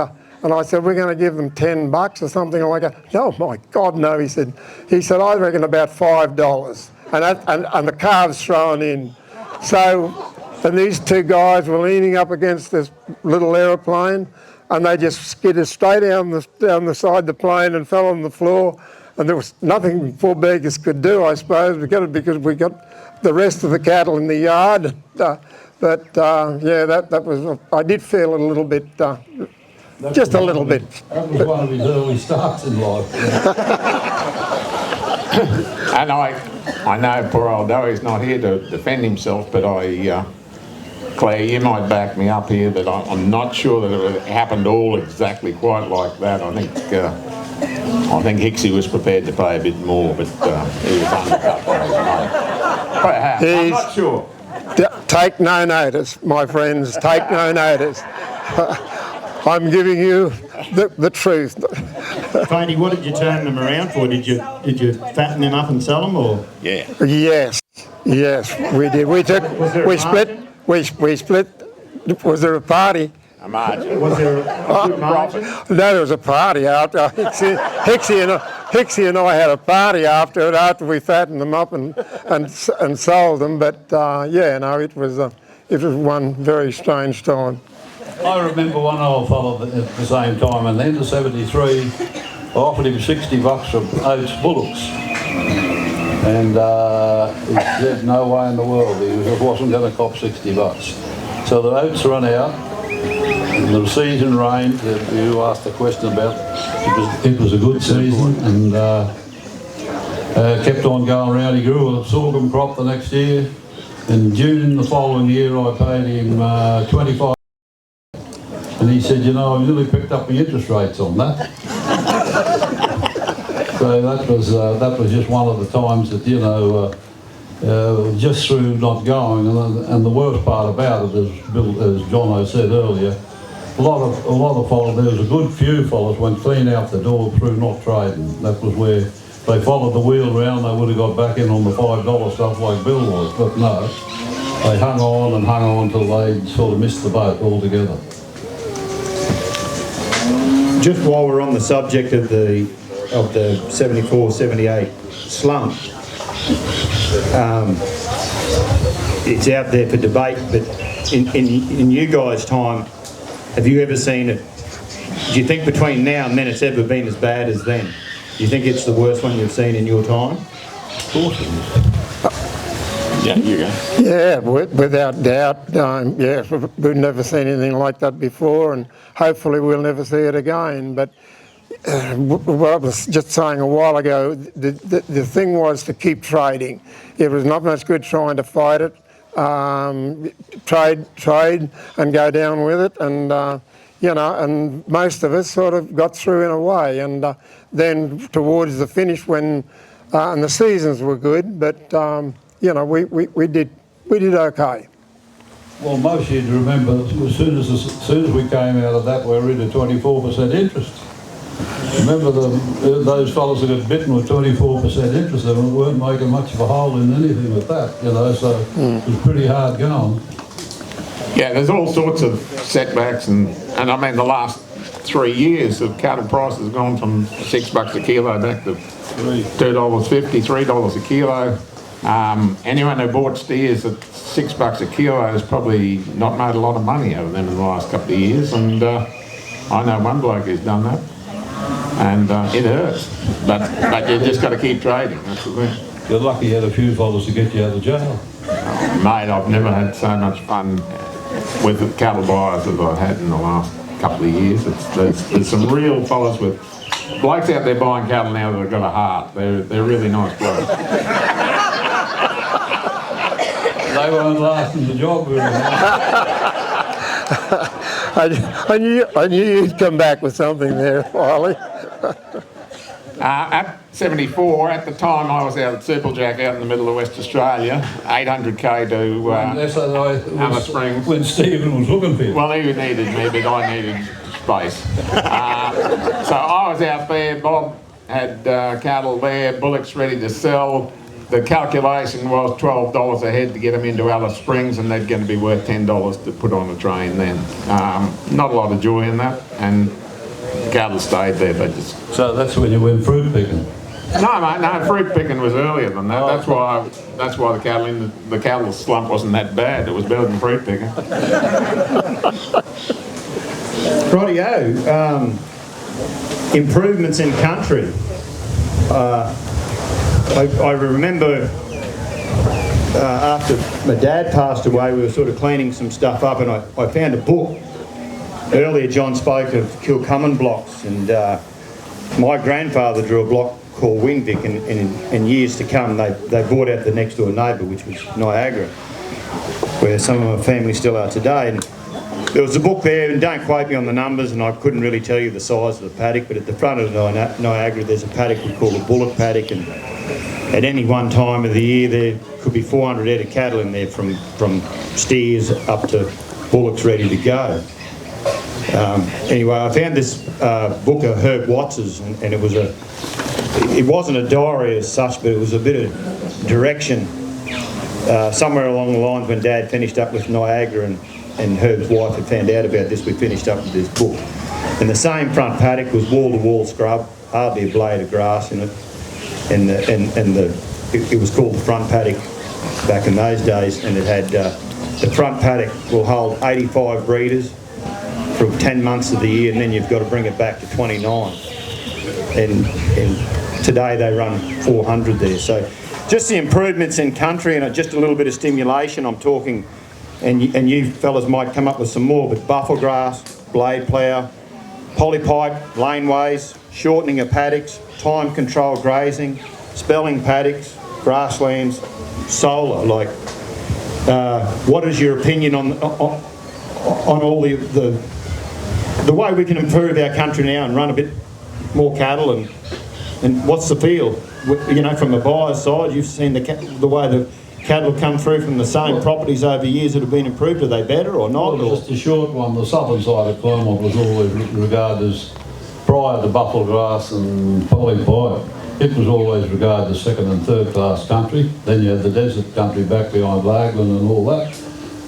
I said, we're going to give them 10 bucks or something like that. Oh my God, no, he said, I reckon about $5. And the calves thrown in. So, and these two guys were leaning up against this little aeroplane, and they just skidded straight down the side of the plane and fell on the floor. And there was nothing poor beggars could do, I suppose, because we got the rest of the cattle in the yard. Yeah, that was, I did feel a little bit, just a little bit. That was one of his early starts in life. And I know poor old Dowie's not here to defend himself, but Claire, you might back me up here that I'm not sure that it happened all exactly quite like that. I think Hicksy was prepared to pay a bit more, but he was undercut by his mate. Perhaps, I'm not sure. Take no notice, my friends, take no notice. I'm giving you the truth. Fainty, what did you turn them around for? Did you fatten them up and sell them, or? Yeah. Yes, we did. We split. Was there a party? A margin. Was there a good margin? No, there was a party after. Hicksy and I had a party after we fattened them up and sold them. But it was one very strange time. I remember one old fellow at the same time, and then in '73, I offered him $60 for Oates bullocks. And he said no way in the world he wasn't going to cop $60. So the oats run out, and the season rained that you asked the question about. It was a good season, and kept on going around. He grew a sorghum crop the next year. In June the following year I paid him 25. And he said, I've nearly picked up the interest rates on that. So that was just one of the times that, just through not going, and the worst part about it, as Jono said earlier, a lot of fellas, there was a good few fellas went clean out the door through not trading. That was where they followed the wheel round, they would have got back in on the $5 stuff like Bill was, but no, they hung on till they sort of missed the boat altogether. Just while we're on the subject of the 74-78 slump, it's out there for debate, but in you guys' time, have you ever seen it? Do you think between now and then it's ever been as bad as then? Do you think it's the worst one you've seen in your time? Of course it is. Yeah, you go. Yeah, without doubt. Yeah, we've never seen anything like that before, and hopefully we'll never see it again. But what I was just saying a while ago, the thing was to keep trading. It was not much good trying to fight it. Trade and go down with it, and you know, and most of us sort of got through in a way. And then towards the finish, when and the seasons were good, but you know, we did okay. Well, most of you'd remember, as soon as we came out of that, we were into 24% interest. Remember those fellas that got bitten with 24% interest, they weren't making much of a hole in anything with that, you know, so it was pretty hard going. Yeah, there's all sorts of setbacks, and I mean the last 3 years of cattle prices have gone from $6 a kilo back to $2.50, $3 a kilo. Anyone who bought steers at $6 a kilo has probably not made a lot of money out of them in the last couple of years, and I know one bloke who's done that, and it hurts, but you just got to keep trading, that's the thing. You're lucky you had a few fellas to get you out of jail. Mate, I've never had so much fun with the cattle buyers as I've had in the last couple of years. There's some real fellas with blokes out there buying cattle now that have got a heart. They're really nice blokes. They weren't lasting the job very long. I knew you'd come back with something there, Wiley. At 74, at the time I was out at Supplejack out in the middle of West Australia, 800k to Alice Springs. When Stephen was looking for you. Well, he needed me, but I needed space. So I was out there, Bob had cattle there, bullocks ready to sell. The calculation was $12 a head to get them into Alice Springs, and they're going to be worth $10 to put on a train then. Not a lot of joy in that, and cattle stayed there. They just... So that's when you went fruit picking? No, mate, no, fruit picking was earlier than that. That's why the cattle in the cattle slump wasn't that bad. It was better than fruit picking. Rightio. Improvements in country. I remember after my dad passed away, we were sort of cleaning some stuff up, and I found a book. Earlier, John spoke of Kilcummin blocks, and my grandfather drew a block called Wingvic, and in years to come, they bought out the next door neighbour, which was Niagara, where some of my family still are today. And there was a book there, and don't quote me on the numbers, and I couldn't really tell you the size of the paddock, but at the front of Niagara, there's a paddock we call a bullock paddock, and at any one time of the year, there could be 400 head of cattle in there, from steers up to bullocks ready to go. Anyway, I found this book of Herb Watts's, and it wasn't a diary as such, but it was a bit of direction somewhere along the lines when Dad finished up with Niagara, and Herb's wife had found out about this. We finished up with this book, and the same front paddock was wall-to-wall scrub, hardly a blade of grass in it, and it was called the front paddock back in those days, and it had the front paddock will hold 85 breeders for 10 months of the year, and then you've got to bring it back to 29. And today they run 400 there. So just the improvements in country, and just a little bit of stimulation. I'm talking, and you fellas might come up with some more, but buffel grass, blade plough, polypipe, laneways, shortening of paddocks, time controlled grazing, spelling paddocks, grasslands, solar. Like, what is your opinion on all the way we can improve our country now and run a bit more cattle, and what's the feel? You know, from the buyer's side, you've seen the way the cattle have come through from the same properties over years that have been improved. Are they better or not? Well, just a short one. The southern side of Clermont was always regarded as, prior to buffalo grass and polypipe, it was always regarded as second and third class country. Then you had the desert country back behind Lagland and all that.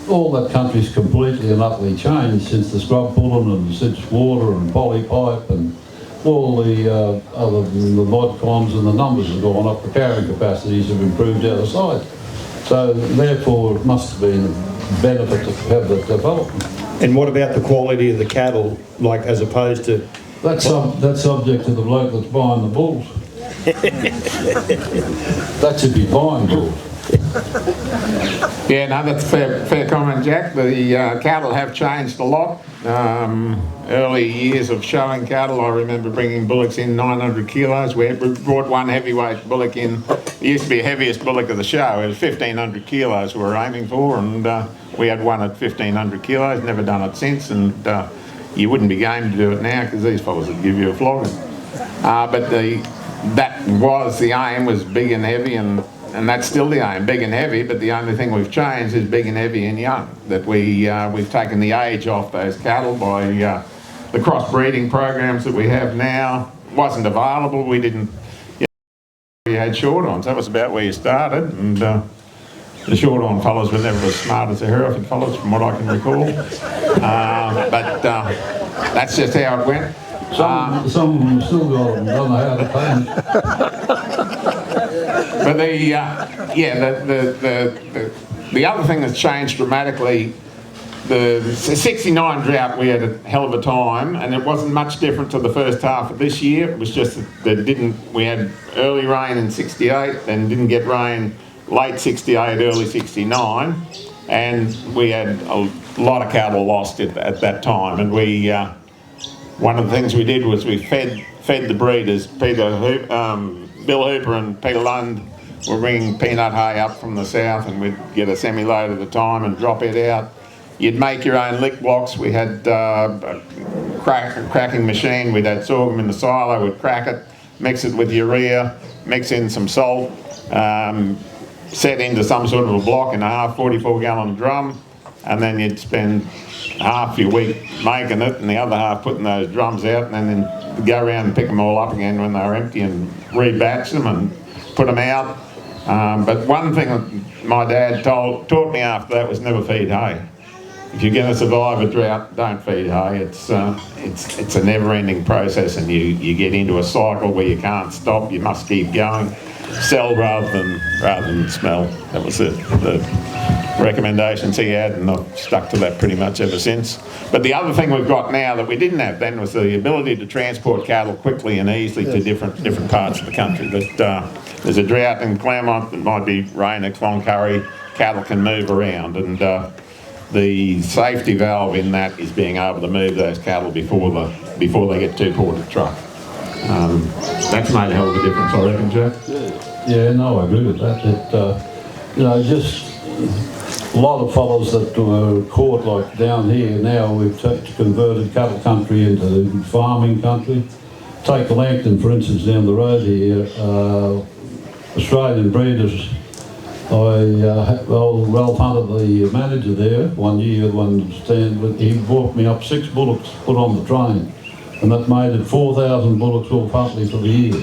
All that country's completely and utterly changed since the scrub pulling and since water and polypipe and all the other the mod cons, and the numbers have gone up. The carrying capacities have improved out of sight. So therefore, it must have been a benefit to have that development. And what about the quality of the cattle, like as opposed to? That's subject to the bloke that's buying the bulls. That should be buying bulls. Yeah, no, that's a fair comment, Jack. The cattle have changed a lot. Early years of showing cattle, I remember bringing bullocks in 900 kilos. We brought one heavyweight bullock in. It used to be the heaviest bullock of the show. It was 1,500 kilos we were aiming for, and we had one at 1,500 kilos. Never done it since, and you wouldn't be game to do it now because these fellas would give you a flogging. But that was the aim, was big and heavy, and that's still the aim, big and heavy, but the only thing we've changed is big and heavy and young. That we've taken the age off those cattle by the crossbreeding programs that we have now. Wasn't available, we didn't, we had short-ons. That was about where you started, and the short-on fellas were never as smart as the Hereford fellas, from what I can recall. But that's just how it went. Some of them still got them, don't know how to pay them. But the other thing that's changed dramatically, the 69 drought, we had a hell of a time, and it wasn't much different to the first half of this year. It was just that we had early rain in 68, then didn't get rain late 68, early 69, and we had a lot of cattle lost at that time. And one of the things we did was we fed the breeders. Bill Hooper and Peter Lund were bringing peanut hay up from the south, and we'd get a semi-load at a time and drop it out. You'd make your own lick blocks. We had a cracking machine. We'd had sorghum in the silo. We'd crack it, mix it with urea, mix in some salt, set into some sort of a block in a half 44-gallon drum, and then you'd spend half your week making it and the other half putting those drums out, and then go around and pick them all up again when they were empty and rebatch them and put them out. But one thing that my dad taught me after that was never feed hay. If you're going to survive a drought, don't feed hay. It's a never-ending process, and you get into a cycle where you can't stop. You must keep going. Sell rather than smell. That was the recommendations he had, and I've stuck to that pretty much ever since. But the other thing we've got now that we didn't have then was the ability to transport cattle quickly and easily to different parts of the country. But there's a drought in Claremont, that might be rain at Cloncurry, cattle can move around, and the safety valve in that is being able to move those cattle before they get too poor to truck. That's made a hell of a difference, I reckon, Jack. Yeah, no, I agree with that. Just a lot of fellows that were caught like down here now, we've converted cattle country into farming country. Take Langton, for instance, down the road here, Australian breeders. Ralph Hunter, the manager there, one year, he brought me up 6 bullocks put on the train, and that made it 4,000 bullocks all partly for the year.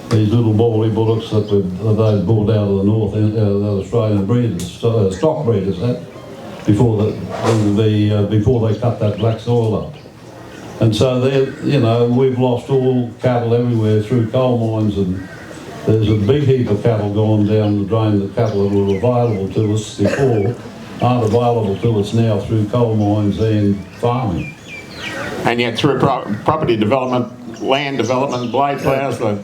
These little bally bullocks that they brought out of the north, the Australian breeders, stock breeders, before they cut that black soil up. And so we've lost all cattle everywhere through coal mines, and there's a big heap of cattle going down the drain. The cattle that were available to us before aren't available to us now through coal mines and farming. And yet through property development, land development, blade plows, the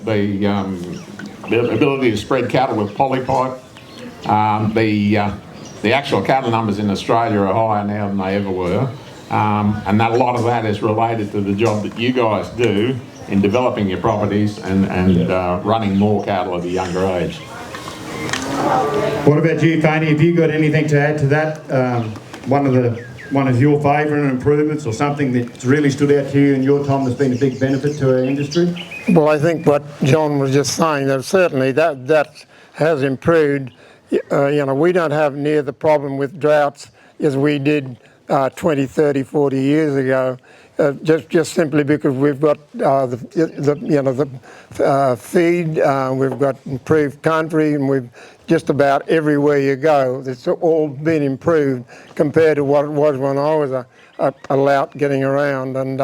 ability to spread cattle with polypipe, the actual cattle numbers in Australia are higher now than they ever were, and a lot of that is related to the job that you guys do in developing your properties and running more cattle at a younger age. What about you, Fanny? Have you got anything to add to that? One of your favourite improvements, or something that's really stood out to you in your time that's been a big benefit to our industry? Well, I think what John was just saying, that certainly that has improved. We don't have near the problem with droughts as we did 20, 30, 40 years ago. Just simply because we've got the feed, we've got improved country, and we've just about everywhere you go, it's all been improved compared to what it was when I was a lout getting around. And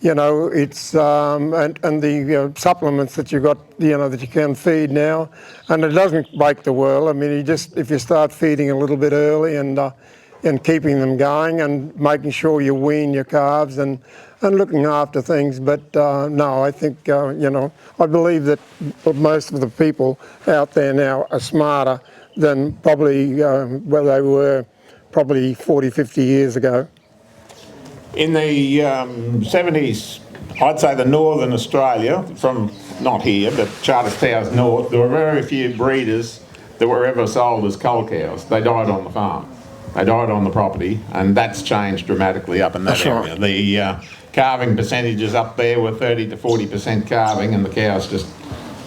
You know, it's and the supplements that you got, that you can feed now, and it doesn't break the world. I mean, if you start feeding a little bit early and keeping them going and making sure you wean your calves and looking after things. But no, I think I believe that most of the people out there now are smarter than probably where they were probably 40, 50 years ago. In the 70s, I'd say the northern Australia, from not here, but Charters Towers North, there were very few breeders that were ever sold as cull cows. They died on the farm. They died on the property, and that's changed dramatically up in that area. Right. The calving percentages up there were 30 to 40% calving, and the cows just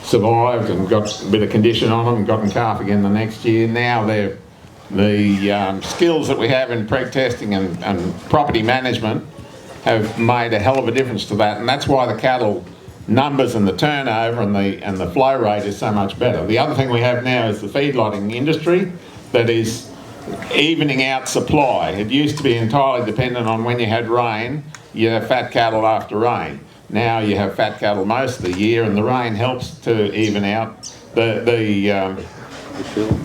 survived and got a bit of condition on them and got them calf again the next year. Now the skills that we have in preg testing and property management have made a hell of a difference to that, and that's why the cattle numbers and the turnover and the flow rate is so much better. The other thing we have now is the feedlotting industry that is evening out supply. It used to be entirely dependent on when you had rain, you have fat cattle after rain. Now you have fat cattle most of the year, and the rain helps to even out. The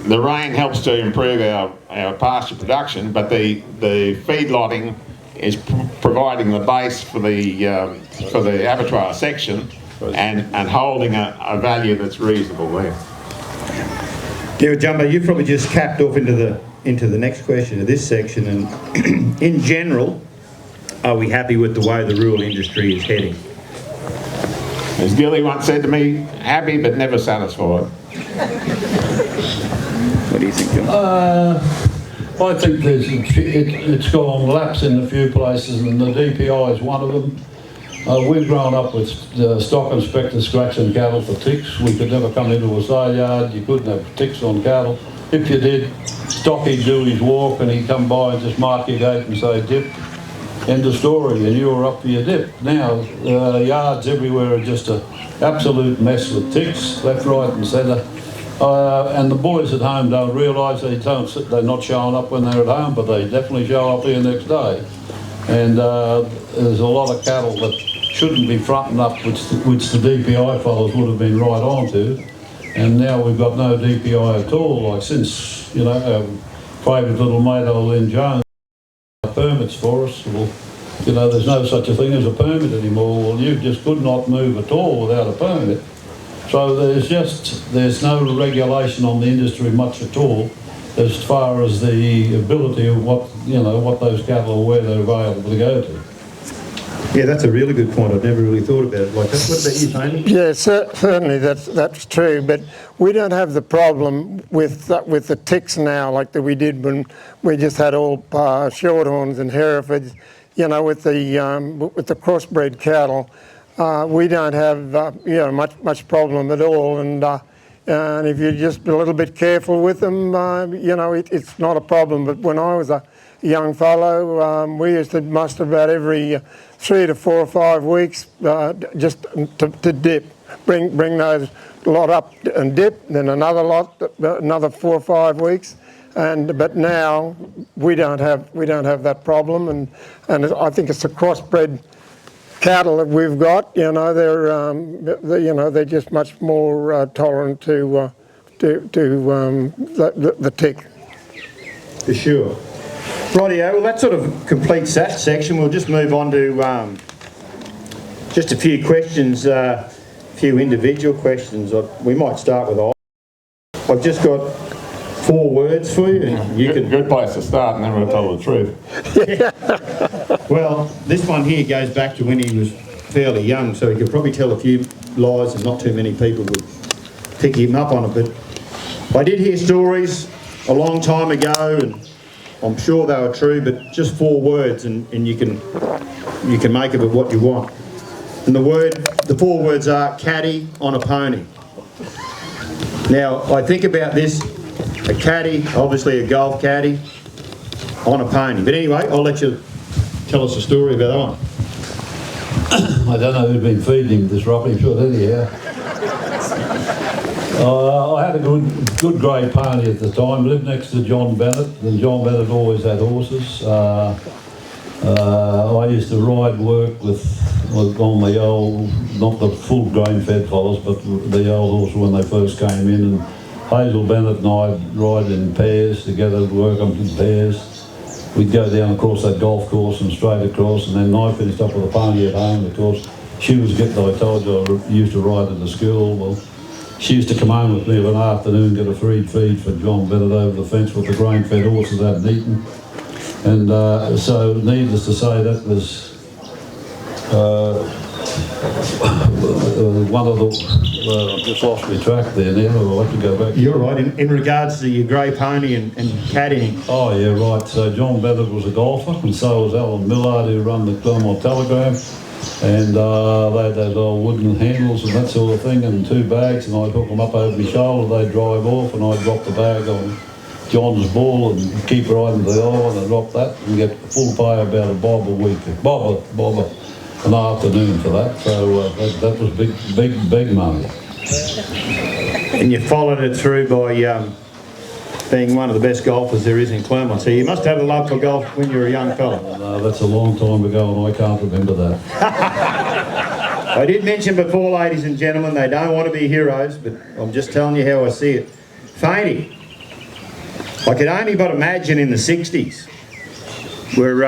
rain helps to improve our pasture production, but the feedlotting is providing the base for the abattoir section and holding a value that's reasonable there. Yeah, Jumbo, you've probably just capped off into the next question of this section, and in general, are we happy with the way the rural industry is heading? As Gilly once said to me, happy but never satisfied. What do you think, John? I think it's gone lapse in a few places, and the DPI is one of them. We've grown up with stock inspectors scratching cattle for ticks. We could never come into a sale yard, you couldn't have ticks on cattle. If you did, Stocky'd do his walk and he'd come by and just mark your gate and say dip. End of story, and you were up for your dip. Now, yards everywhere are just an absolute mess with ticks, left, right and centre. And the boys at home don't realise they're not showing up when they're at home, but they definitely show up here next day. And there's a lot of cattle that shouldn't be fronting up, which the DPI fellows would have been right on to. And now we've got no DPI at all, like since, our favourite little mate, old Lynn Jones, permits for us. Well, there's no such a thing as a permit anymore. Well, you just could not move at all without a permit. So there's no regulation on the industry much at all as far as the ability of what those cattle or where they're available to go to. Yeah, that's a really good point. I've never really thought about it like that. What about you, Tony? Yeah, certainly that's true, but we don't have the problem with the ticks now like that we did when we just had all shorthorns and Herefords. With the crossbred cattle, we don't have much problem at all, and if you're just a little bit careful with them, it's not a problem. But when I was a young fellow, we used to muster about every 3 to 4 or 5 weeks just to dip, bring those lot up and dip, then another lot, another 4 or 5 weeks. But now we don't have that problem, and I think it's the crossbred cattle that we've got. They're just much more tolerant to the tick. For sure. Rightio, well that sort of completes that section. We'll just move on to just a few questions, a few individual questions. We might start with I've just got 4 words for you. And you can. Good place to start, and then we'll tell the truth. Well, this one here goes back to when he was fairly young, so he could probably tell a few lies and not too many people would pick him up on it. But I did hear stories a long time ago, and I'm sure they were true, but just 4 words, and you can make of it what you want. And the 4 words are caddy on a pony. Now, I think about this, a caddy, obviously a golf caddy, on a pony. But anyway, I'll let you tell us a story about that one. I don't know who's been feeding him this rubbish, but anyhow. I had a good grey pony at the time, lived next to John Bennett, and John Bennett always had horses. I used to ride work with on the old, not the full grain-fed fellas, but the old horses when they first came in. And Hazel Bennett and I'd ride in pairs together, work them in pairs. We'd go down across that golf course and straight across, and then I finished up with a pony at home. Of course, she was getting, I told you, I used to ride at the school. Well, she used to come home with me of an afternoon, get a free feed for John Bennett over the fence with the grain-fed horses out in Eton. And so, needless to say, that was one of the... I've just lost my track there now, I'll have to go back. You're right, in regards to your grey pony and caddying. Oh yeah, right. So John Bennett was a golfer, and so was Alan Millard, who run the Claremont Telegram. And they had those old wooden handles and that sort of thing, and 2 bags, and I'd hook them up over my shoulder, they'd drive off, and I'd drop the bag on John's ball and keep riding to the island and drop that and get full pay about a bob a week. Bob an afternoon for that. So that was big money. And you followed it through by being one of the best golfers there is in Claremont. So you must have a love for golf when you were a young fella. No, that's a long time ago and I can't remember that. I did mention before, ladies and gentlemen, they don't want to be heroes, but I'm just telling you how I see it. Fainty, I could only but imagine in the 60s, we're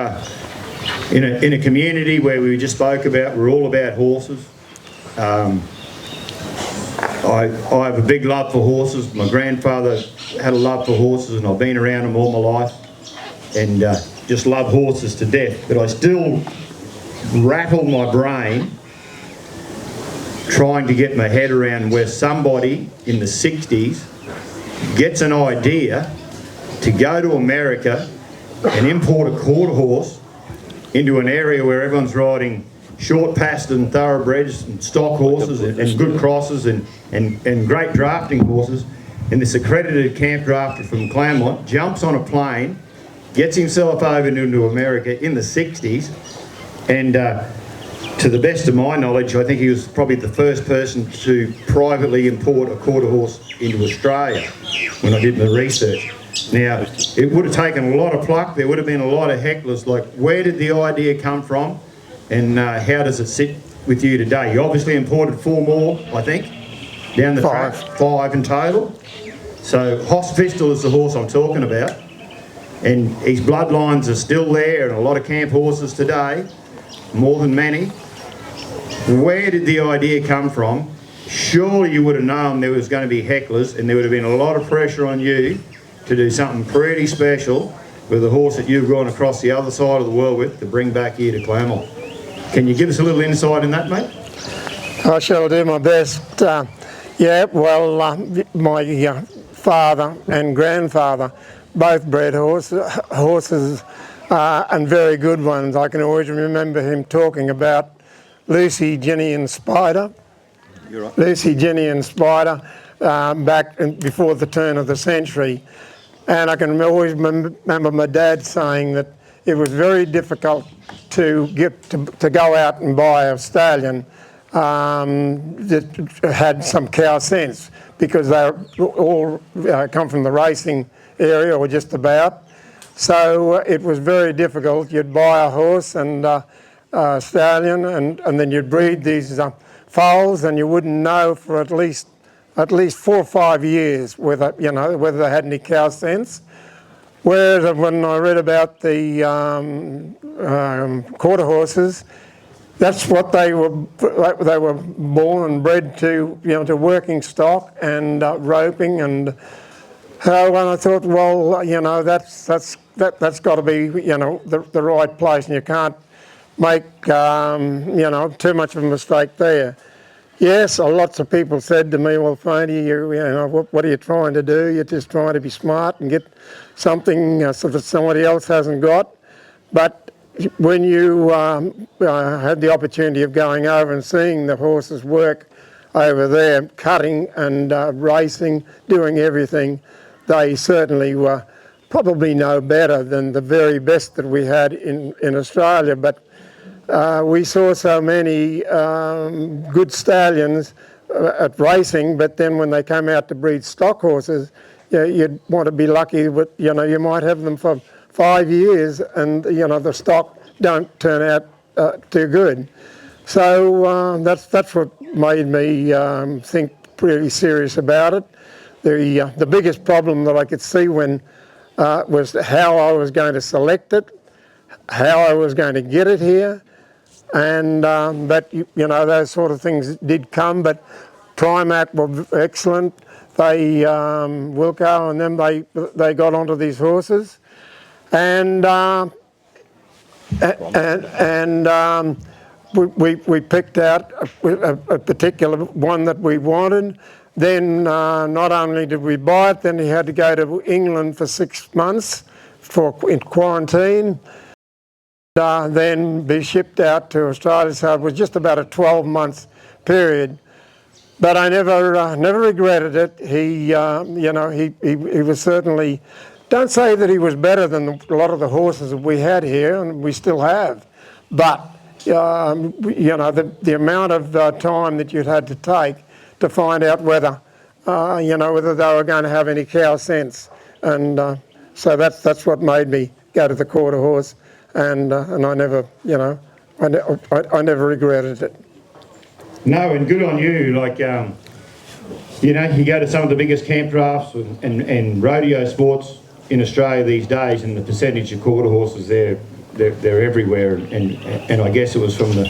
in a community where we just spoke about, we're all about horses. I have a big love for horses. My grandfather had a love for horses and I've been around them all my life and just love horses to death. But I still rattle my brain trying to get my head around where somebody in the 60s gets an idea to go to America and import a quarter horse into an area where everyone's riding short Paston thoroughbreds and stock horses and good crosses and great drafting horses, and this accredited camp drafter from Claremont jumps on a plane, gets himself over into America in the 60s, and to the best of my knowledge, I think he was probably the first person to privately import a quarter horse into Australia when I did my research. Now, it would have taken a lot of pluck, there would have been a lot of hecklers, like where did the idea come from and how does it sit with you today? You obviously imported 4 more, I think, down the track, 5 in total. So Hoss Fistel is the horse I'm talking about, and his bloodlines are still there and a lot of camp horses today, more than many. Where did the idea come from? Surely you would have known there was going to be hecklers and there would have been a lot of pressure on you to do something pretty special with a horse that you've gone across the other side of the world with to bring back here to Claremont. Can you give us a little insight in that, mate? I shall do my best. Yeah, well, my father and grandfather both bred horses and very good ones. I can always remember him talking about Lucy, Jenny and Spider. You're right. Lucy, Jenny and Spider back before the turn of the century. And I can always remember my dad saying that it was very difficult to get to go out and buy a stallion that had some cow sense, because they all come from the racing area or just about. So it was very difficult. You'd buy a horse and a stallion and then you'd breed these foals and you wouldn't know for at least 4 or 5 years whether they had any cow sense. Whereas when I read about the quarter horses, that's what they were born and bred to, to working stock and roping, and when I thought, well, that's got to be, the right place, and you can't make, too much of a mistake there. Yes, lots of people said to me, well, Fainty, what are you trying to do? You're just trying to be smart and get something so that somebody else hasn't got. But when you had the opportunity of going over and seeing the horses work over there, cutting and racing, doing everything, they certainly were probably no better than the very best that we had in Australia. But we saw so many good stallions at racing, but then when they came out to breed stock horses, you'd want to be lucky with, you might have them for 5 years and, the stock don't turn out too good. So that's what made me think pretty serious about it. The biggest problem that I could see when was how I was going to select it, how I was going to get it here, and that you know those sort of things did come. But Primac were excellent. They Wilco and them they got onto these horses, and we picked out a particular one that we wanted. Then not only did we buy it, then he had to go to England for 6 months in quarantine, then be shipped out to Australia. So it was just about a 12-month period. But I never regretted it. He, you know, he was certainly. Don't say that he was better than a lot of the horses that we had here, and we still have. But you know, the amount of time that you'd had to take to find out whether, you know, whether they were going to have any cow sense, and so that's what made me go to the quarter horse, and I never, you know, I never regretted it. No, and good on you. Like, you know, you go to some of the biggest camp drafts and rodeo sports in Australia these days, and the percentage of quarter horses they're everywhere. And I guess it was from the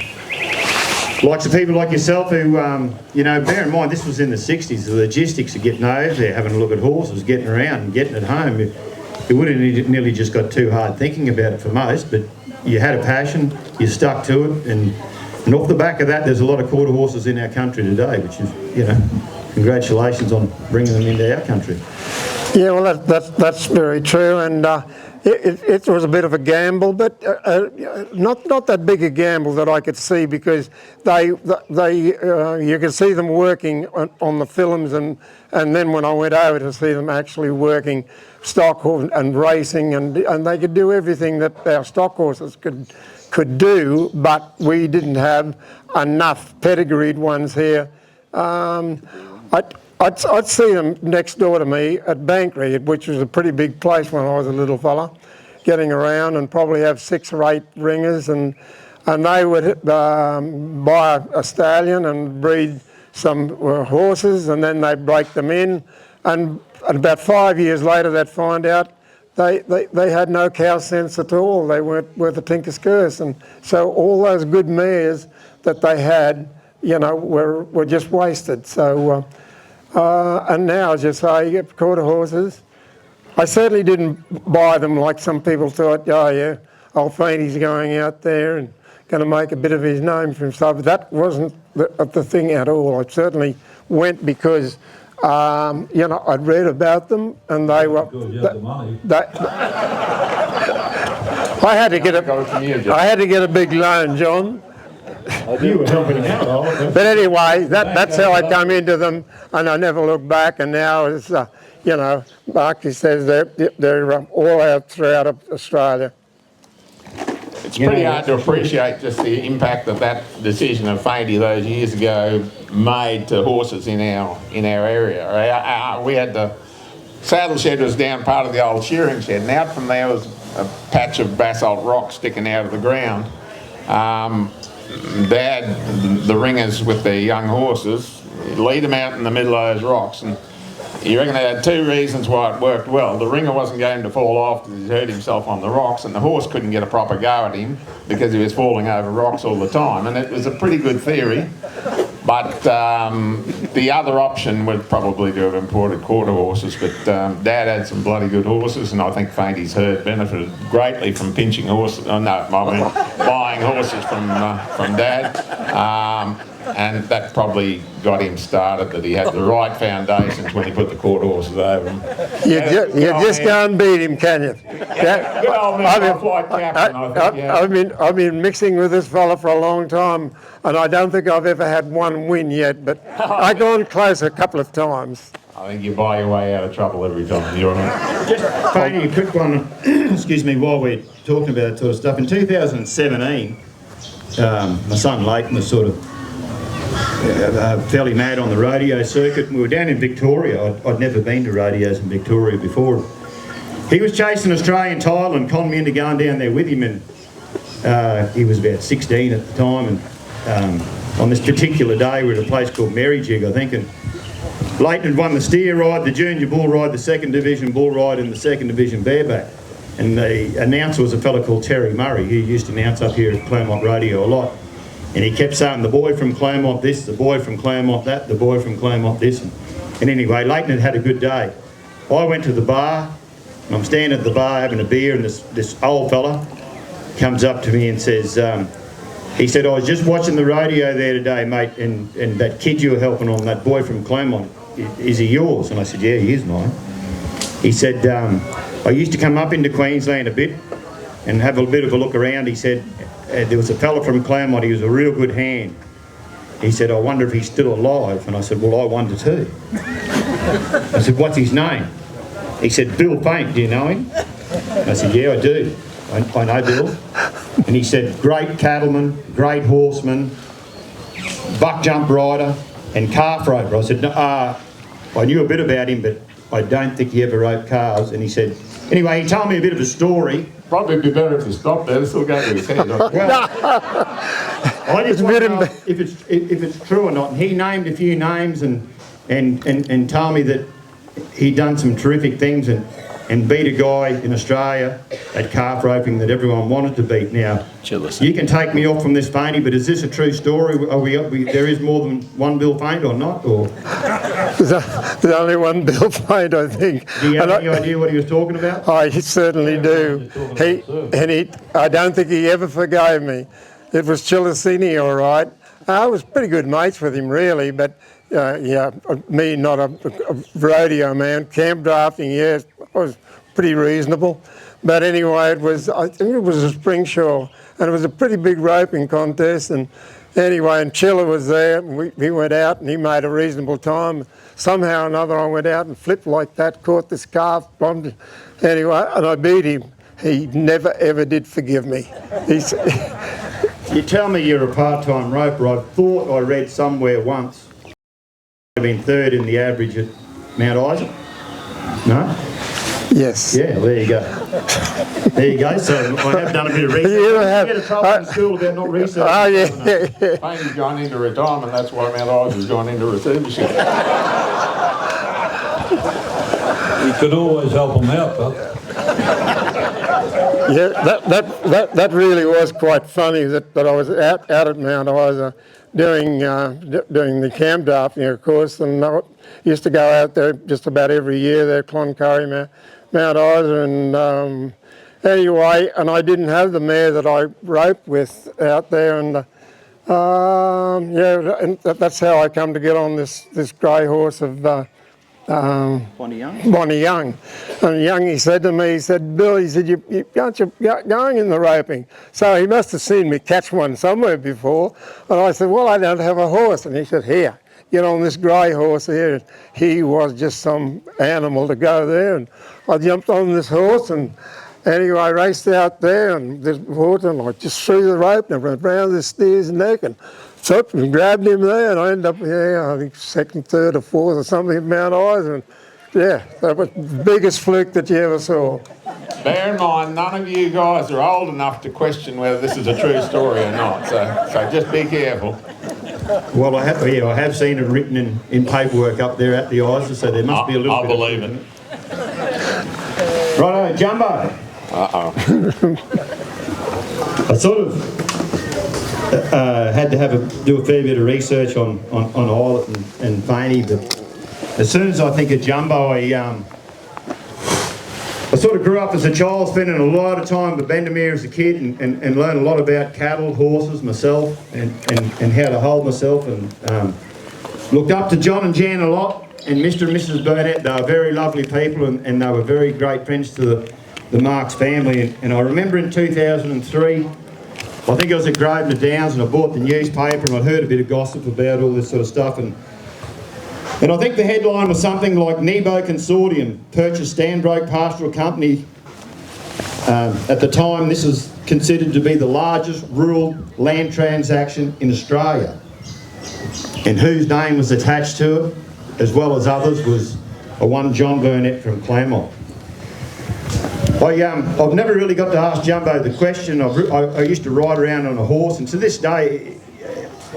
likes of people like yourself who, you know, bear in mind this was in the 60s. The logistics of getting over there, having a look at horses, getting around and getting it home, it would have nearly just got too hard thinking about it for most. But you had a passion, you stuck to it, and off the back of that, there's a lot of quarter horses in our country today, which is, you know, congratulations on bringing them into our country. Yeah, well, that's very true, and it was a bit of a gamble, but not that big a gamble that I could see, because they you could see them working on the films, and then when I went over to see them actually working stock and racing, and they could do everything that our stock horses could do, but we didn't have enough pedigreed ones here. I'd see them next door to me at Bankery, which was a pretty big place when I was a little fella, getting around, and probably have 6 or 8 ringers, and they would buy a stallion and breed some horses, and then they'd break them in, and about 5 years later they'd find out they had no cow sense at all. They weren't worth a tinker's curse, and so all those good mares that they had, you know, were just wasted. So. And now, as you say, you get quarter horses. I certainly didn't buy them like some people thought, oh yeah, old Fainty's going out there and going to make a bit of his name for himself. But that wasn't the thing at all. I certainly went because, you know, I'd read about them, and they were... Good, you had the money. I had to get a big loan, John. You were helping out. But anyway, that's how I come into them, and I never look back. And now, it's, you know, Barkley says they're all out throughout Australia. It's pretty hard to appreciate just the impact that decision of Fainty those years ago made to horses in our area. We had the saddle shed was down part of the old shearing shed, and out from there was a patch of basalt rock sticking out of the ground. They had the ringers with their young horses, lead them out in the middle of those rocks, and you reckon they had 2 reasons why it worked well. The ringer wasn't going to fall off because he hurt himself on the rocks, and the horse couldn't get a proper go at him because he was falling over rocks all the time. And it was a pretty good theory, but the other option would probably to have imported quarter horses, but Dad had some bloody good horses, and I think Fainty's herd benefited greatly from pinching horses. Oh, no, I mean buying horses from Dad. And that probably got him started, that he had the right foundations when he put the quarter horses over him. You just can't beat him, can you? Good old Mr. Flight Captain, I think, I've been mixing with this fella for a long time, and I don't think I've ever had one win yet, but I've gone close a couple of times. I think you buy your way out of trouble every time. You're right. Just Fainty, a quick one, excuse me, while we're talking about that sort of stuff. In 2017, my son Leighton was sort of fairly mad on the rodeo circuit. We were down in Victoria. I'd never been to rodeos in Victoria before. He was chasing Australian title and conned me into going down there with him, and He was about 16 at the time, and on this particular day we were at a place called Merryjig, I think, and Leighton had won the steer ride, the junior bull ride, the second division bull ride, and the second division bareback. And the announcer was a fellow called Terry Murray. He used to announce up here at Claremont Radio a lot. And he kept saying, the boy from Claremont this, the boy from Claremont that, the boy from Claremont this. And anyway, Leighton had had a good day. I went to the bar, and I'm standing at the bar having a beer, and this old fella comes up to me and says, he said, I was just watching the radio there today, mate, and that kid you were helping on, that boy from Claremont, is he yours? And I said, yeah, he is mine. He said, I used to come up into Queensland a bit and have a bit of a look around. He said, there was a fella from Claremont, he was a real good hand. He said, I wonder if he's still alive. And I said, well, I wonder too. I said, what's his name? He said, Bill Faint, do you know him? I said, yeah, I do. I know Bill. And he said, great cattleman, great horseman, buck jump rider, and calf roper. I said, no, I knew a bit about him, but I don't think he ever roped calves. And he said, anyway, he told me a bit of a story. Probably be better if he stopped there. It's still going to his head. Well, I just want to know if it's true or not. And he named a few names and told me that he'd done some terrific things and beat a guy in Australia at calf roping that everyone wanted to beat. Now, you can take me off from this, Fainty, but is this a true story? There is more than one Bill Faint or not? Or There's only one Bill Faint, I think. do you have any idea what he was talking about? I certainly do. I don't think he ever forgave me. It was Chilicini, all right. I was pretty good mates with him, really, but yeah, me not a rodeo man. Camp drafting, yes, I was pretty reasonable. But anyway, I think it was a spring show, and it was a pretty big roping contest. And anyway, and Chilla was there, and we went out, and he made a reasonable time. Somehow or another, I went out and flipped like that, caught this calf, bombed it. Anyway, and I beat him. He never ever did forgive me. You tell me you're a part-time roper. I thought I read somewhere once you've been third in the average at Mount Isa. No? Yes. Yeah, there you go. There you go. So I have done a bit of research. You have. You get a trouble in school about not researching. Oh, yeah. Fainty's gone into retirement. That's why Mount Isa's gone into receivership. You could always help them out, though. Yeah, that really was quite funny that I was out at Mount Isa doing the camp drafting, of course, and I used to go out there just about every year there, Cloncurry, Mount Isa, and anyway, and I didn't have the mare that I roped with out there, and yeah, and that's how I come to get on this grey horse of Bonnie Young? Bonnie Young. And Young, he said to me, he said, Bill, he said, you aren't you going in the roping? So he must have seen me catch one somewhere before. And I said, well, I don't have a horse. And he said, here, get on this grey horse here. And he was just some animal to go there. And I jumped on this horse, and anyway, I raced out there, and this horse, and I just threw the rope and went round the steer's neck and took and grabbed him there, and I ended up, yeah, I think second, third or fourth or something at Mount Isa, and yeah, that was the biggest fluke that you ever saw. Bear in mind, none of you guys are old enough to question whether this is a true story or not, so just be careful. Well, I have seen it written in paperwork up there at the Isa, so there must be a little I bit believe it. Righto, Jumbo. Uh-oh. I sort of had to do a fair bit of research on Eilert and Fainty, but as soon as I think of Jumbo, I sort of grew up as a child, spending a lot of time with Bendemeer as a kid, and learned a lot about cattle, horses, myself, and how to hold myself, and looked up to John and Jan a lot, and Mr. and Mrs. Burnett. They were very lovely people, and they were very great friends to the Marks family. And I remember in 2003, I think I was at Grosvenor Downs, and I bought the newspaper, and I'd heard a bit of gossip about all this sort of stuff, and I think the headline was something like Nebo Consortium purchased Stanbroke Pastoral Company. At the time, this was considered to be the largest rural land transaction in Australia, and whose name was attached to it, as well as others, was a one John Burnett from Claremont. I've never really got to ask Jumbo the question. I used to ride around on a horse, and to this day,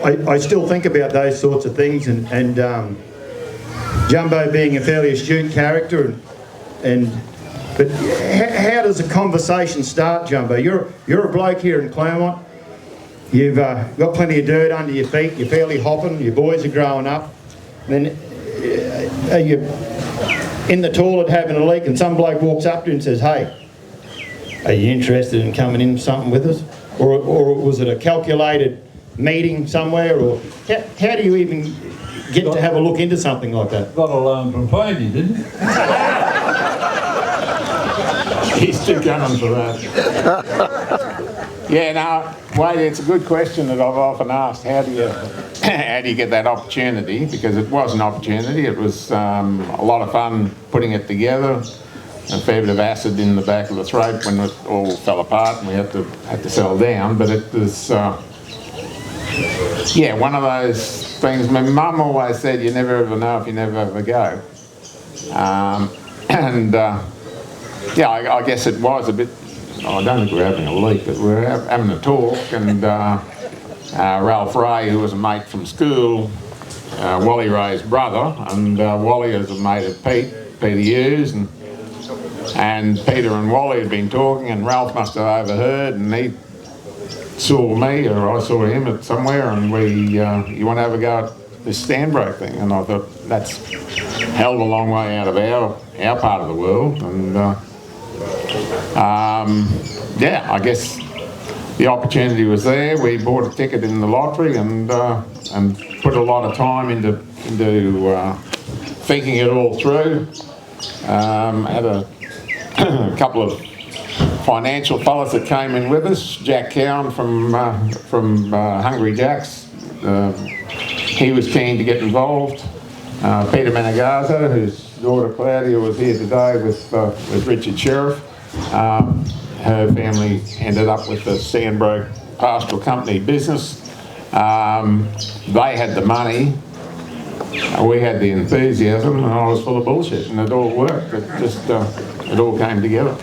I still think about those sorts of things. And Jumbo being a fairly astute character, but how does a conversation start, Jumbo? You're a bloke here in Claremont. You've got plenty of dirt under your feet. You're fairly hopping. Your boys are growing up. Then are you in the toilet having a leak, and some bloke walks up to you and says, "Hey, are you interested in coming in something with us?" Or was it a calculated meeting somewhere? Or how do you even get to have a look into something like that? Got a loan from Paddy, didn't you? He's still going for that. Yeah, no, Wade, it's a good question that I've often asked. How do you get that opportunity? Because it was an opportunity. It was a lot of fun putting it together. A fair bit of acid in the back of the throat when it all fell apart and we had to settle down. But it was, yeah, one of those things. My mum always said, "You never ever know if you never ever go." Yeah, I guess it was a bit. I don't think we were having a leak, but we were having a talk, and Ralph Ray, who was a mate from school, Wally Ray's brother, and Wally is a mate of Peter Hughes, and Peter and Wally had been talking, and Ralph must have overheard, and he saw me, or I saw him at somewhere, and you want to have a go at this Stanbroke thing? And I thought, that's a hell of a long way out of our part of the world, and yeah, I guess the opportunity was there. We bought a ticket in the lottery and put a lot of time into thinking it all through. Had a couple of financial fellas that came in with us. Jack Cowan from Hungry Jack's. He was keen to get involved. Peter Managaza, whose daughter Claudia was here today with Richard Sheriff. Her family ended up with the Stanbroke Pastoral Company business. They had the money, we had the enthusiasm, and I was full of bullshit, and it all worked. It just, it all came together.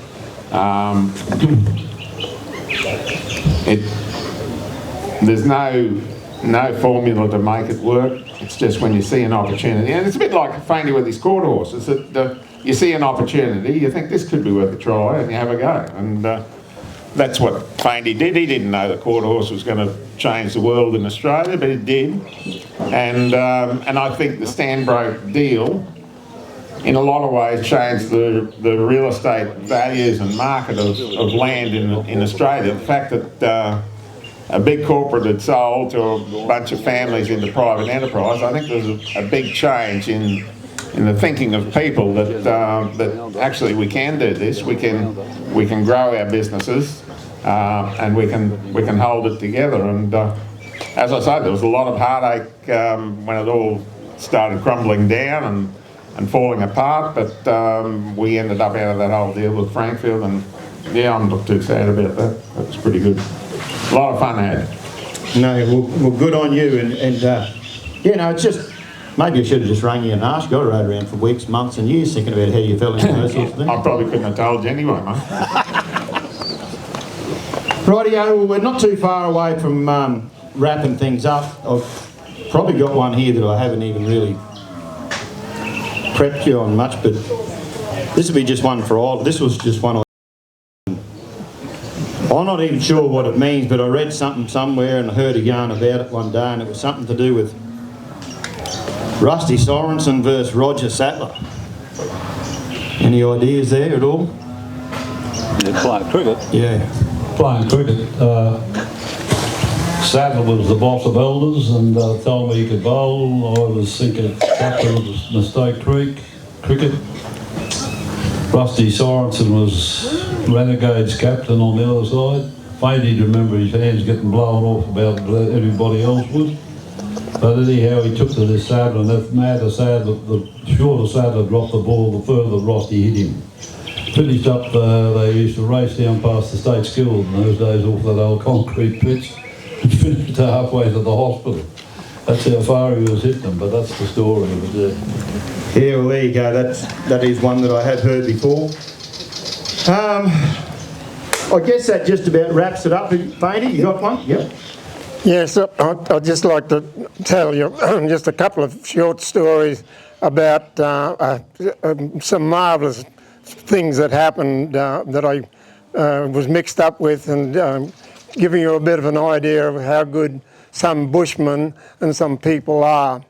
There's no formula to make it work. It's just when you see an opportunity, and it's a bit like Faindy with his quarter horse. It's that you see an opportunity, you think this could be worth a try, and you have a go. And that's what Faindy did. He didn't know the quarter horse was going to change the world in Australia, but it did. And I think the Stanbroke deal, in a lot of ways, changed the real estate values and market of land in Australia. The fact that a big corporate had sold to a bunch of families into private enterprise, I think there's a big change in the thinking of people that actually we can do this. We can grow our businesses, and we can hold it together. And as I say, there was a lot of heartache when it all started crumbling down and falling apart. But we ended up out of that whole deal with Frankfield, and yeah, I'm not too sad about that. That was pretty good. A lot of fun had. No, well, good on you. And yeah, no, it's just, maybe I should have just rang you and asked you. I rode around for weeks, months and years thinking about how you fell into those sorts of things. I probably couldn't have told you anyway, mate. Rightio, well, we're not too far away from wrapping things up. I've probably got one here that I haven't even really prepped you on much, but this will be just one for all. This was just one. I'm not even sure what it means, but I read something somewhere and I heard a yarn about it one day, and it was something to do with Rusty Sorensen versus Roger Sattler. Any ideas there at all? They're playing cricket. Yeah. Playing cricket. Sattler was the boss of Elders and told me he could bowl. I was thinking captain of Mistake Creek cricket. Rusty Sorensen was Renegades captain on the other side. Fainty to remember his hands getting blown off about everybody else would. But anyhow, he took to this Sattler, and the madder Sattler, the shorter Sattler dropped the ball, the further Rusty hit him. Finished up, they used to race down past the state school in those days off that old concrete pitch, and finished halfway to the hospital. That's how far he was hit them, but that's the story. But, Yeah, well, there you go. That is one that I have heard before. I guess that just about wraps it up. Bainey, you got one? Yep. Yes, I'd just like to tell you just a couple of short stories about some marvellous things that happened that I was mixed up with, and giving you a bit of an idea of how good some bushmen and some people are.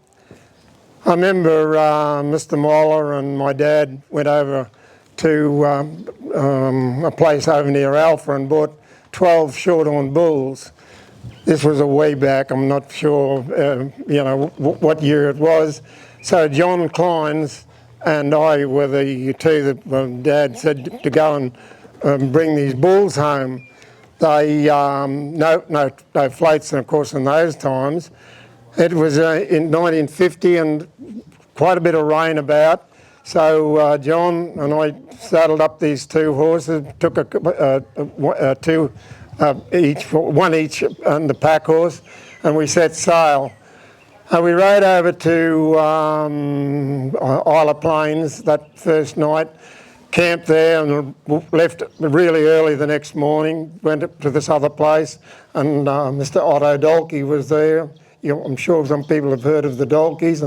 I remember Mr. Moller and my dad went over to a place over near Alpha and bought 12 shorthorn bulls. This was a way back, I'm not sure what year it was. So John Kleins and I were the two that Dad said to go and bring these bulls home. They, no floats, of course, in those times. It was in 1950 and quite a bit of rain about. So John and I saddled up these two horses, took one each on the pack horse, and we set sail. And we rode over to Isle of Plains that first night, camped there and left really early the next morning, went up to this other place, and Mr. Otto Dalkey was there. I'm sure some people have heard of the Dalkeys,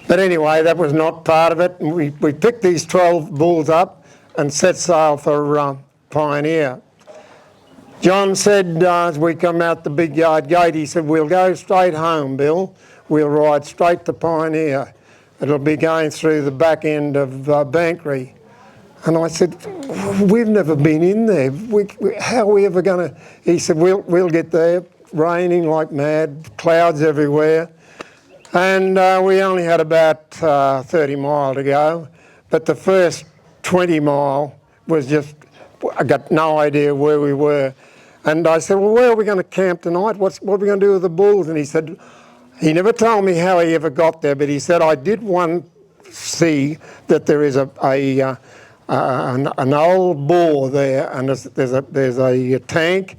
but anyway, that was not part of it. And we picked these 12 bulls up and set sail for Pioneer. John said, as we come out the big yard gate, he said, "We'll go straight home, Bill. We'll ride straight to Pioneer. It'll be going through the back end of Bankery." And I said, "We've never been in there. How are we ever going to?" He said, "We'll get there." Raining like mad, clouds everywhere. And we only had about 30 mile to go. But the first 20 mile was just, I got no idea where we were. And I said, "Well, where are we going to camp tonight? What are we going to do with the bulls?" And he said, he never told me how he ever got there, but he said, "I did see that there is an old bore there, and there's a tank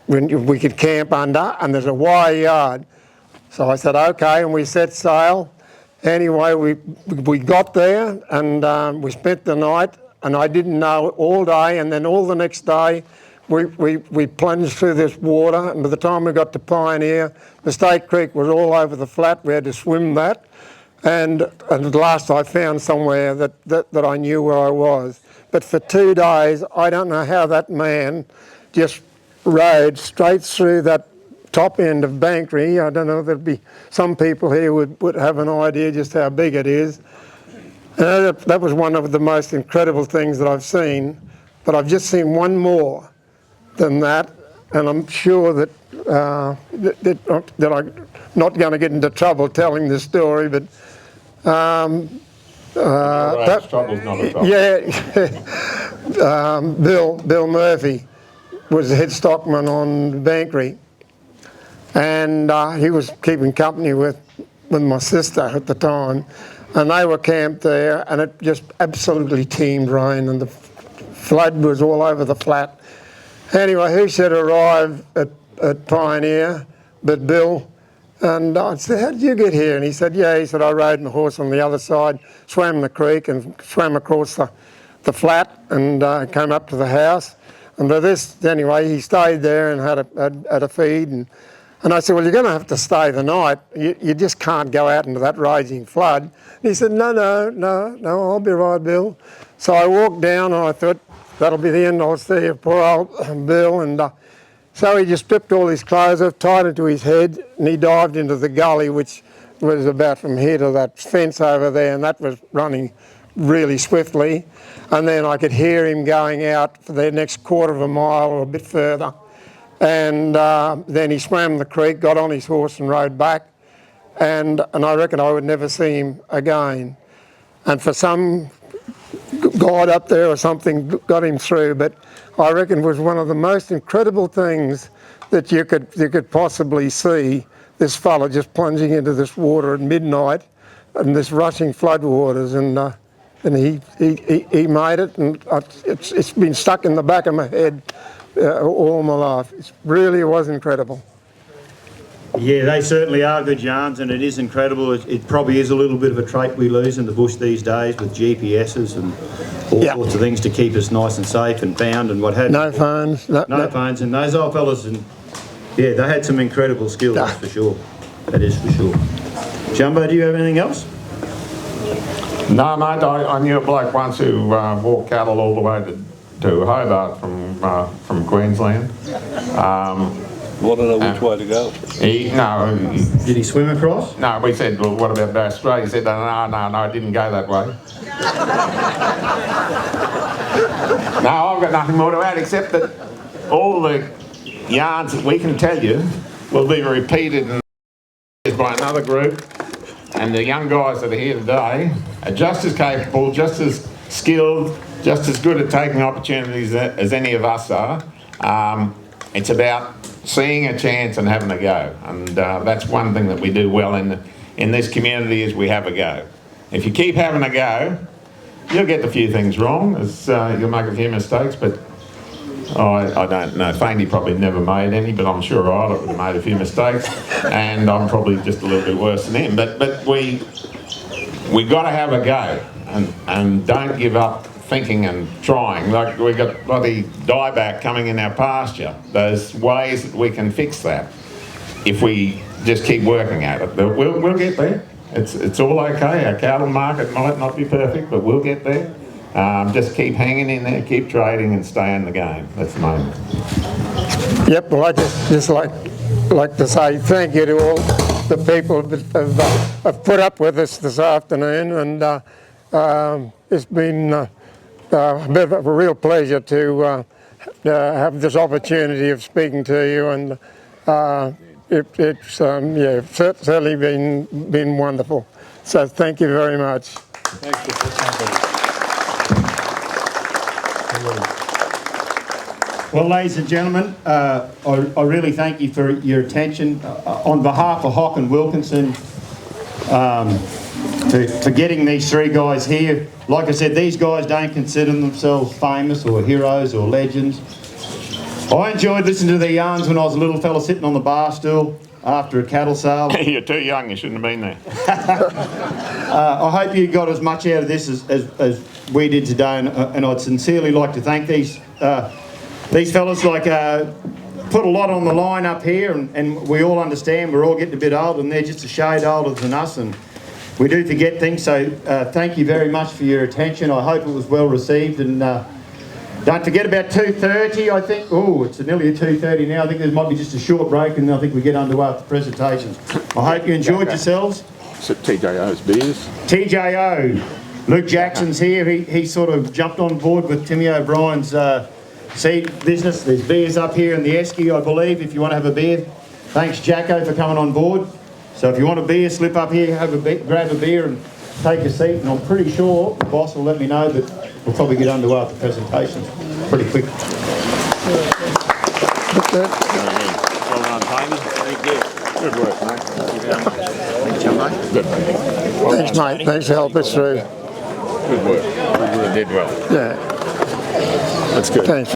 we could camp under, and there's a wire yard." So I said, "Okay," and we set sail. Anyway, we got there, and we spent the night, and I didn't know all day, and then all the next day, we plunged through this water, and by the time we got to Pioneer, Mistake Creek was all over the flat. We had to swim that, and at last I found somewhere that I knew where I was. But for 2 days, I don't know how that man just rode straight through that top end of Bankery. I don't know, there'd be some people here would have an idea just how big it is. That was one of the most incredible things that I've seen, but I've just seen one more than that, and I'm sure that I'm not going to get into trouble telling this story, but Trouble's not a problem. yeah, Bill Murphy was the head stockman on Bankery, and he was keeping company with my sister at the time, and they were camped there, and it just absolutely teemed rain, and the flood was all over the flat. Anyway, he said arrive at Pioneer, but Bill, and I said, "How did you get here?" And he said, "Yeah," he said, "I rode my horse on the other side, swam the creek and swam across the flat and came up to the house." And by this, anyway, he stayed there and had a feed. And I said, "Well, you're going to have to stay the night. You just can't go out into that raging flood." And he said, No, I'll be right, Bill." So I walked down and I thought, that'll be the end. I'll see poor old Bill. And so he just stripped all his clothes off, tied it to his head, and he dived into the gully, which was about from here to that fence over there, and that was running really swiftly. And then I could hear him going out for the next quarter of a mile or a bit further. And then he swam the creek, got on his horse and rode back. And I reckon I would never see him again. And for some God up there or something got him through, but I reckon it was one of the most incredible things that you could possibly see, this fella just plunging into this water at midnight and this rushing flood waters, and he made it, and it's been stuck in the back of my head all my life. It really was incredible. Yeah, they certainly are good yarns, and it is incredible. It probably is a little bit of a trait we lose in the bush these days with GPSs and all Yep. sorts of things to keep us nice and safe and found and what have you. No phones. No phones, and those old fellas, and yeah, they had some incredible skills, that's for sure. That is for sure. Jumbo, do you have anything else? No, mate, I knew a bloke once who walked cattle all the way to Hobart from Queensland. Want to know which way to go? Did he swim across? No, we said, well, what about Australia? He said, no, I didn't go that way. No, I've got nothing more to add except that all the yarns that we can tell you will be repeated by another group, and the young guys that are here today are just as capable, just as skilled, just as good at taking opportunities as any of us are. It's about seeing a chance and having a go, and that's one thing that we do well in this community is we have a go. If you keep having a go, you'll get a few things wrong, you'll make a few mistakes, but I don't know, Faindy probably never made any, but I'm sure I would have made a few mistakes, and I'm probably just a little bit worse than him, but we got to have a go, and don't give up thinking and trying. Like we got bloody dieback coming in our pasture. There's ways that we can fix that if we just keep working at it. But we'll get there. It's all okay. Our cattle market might not be perfect, but we'll get there. Just keep hanging in there, keep trading, and stay in the game. That's the main. Yep, well, I just like to say thank you to all the people that have put up with us this afternoon, and it's been a bit of a real pleasure to have this opportunity of speaking to you, and it's certainly been wonderful. So thank you very much. Well, ladies and gentlemen, I really thank you for your attention. On behalf of Hock and Wilkinson, for getting these three guys here. Like I said, these guys don't consider themselves famous or heroes or legends. I enjoyed listening to their yarns when I was a little fella sitting on the bar stool after a cattle sale. You're too young, you shouldn't have been there. I hope you got as much out of this as we did today, and I'd sincerely like to thank these fellas. Put a lot on the line up here, and we all understand we're all getting a bit old, and they're just a shade older than us, and we do forget things. So thank you very much for your attention. I hope it was well received, and don't forget about 2:30. I think. Oh, it's nearly 2:30 now. I think there might be just a short break, and I think we get underway with the presentations. I hope you enjoyed yourselves. It's at TJO's beers. TJO, Luke Jackson's here. He sort of jumped on board with Timmy O'Brien's seed business. There's beers up here in the esky, I believe, if you want to have a beer. Thanks, Jacko, for coming on board. So if you want a beer, slip up here, grab a beer and take a seat. And I'm pretty sure the boss will let me know that we'll probably get underway with the presentations pretty quick. Well done, Tony. Thank you. Good work, mate. Thanks, mate. Good. Thanks, mate. Thanks for helping us through. Good work. You did well. Yeah. That's good. Thanks.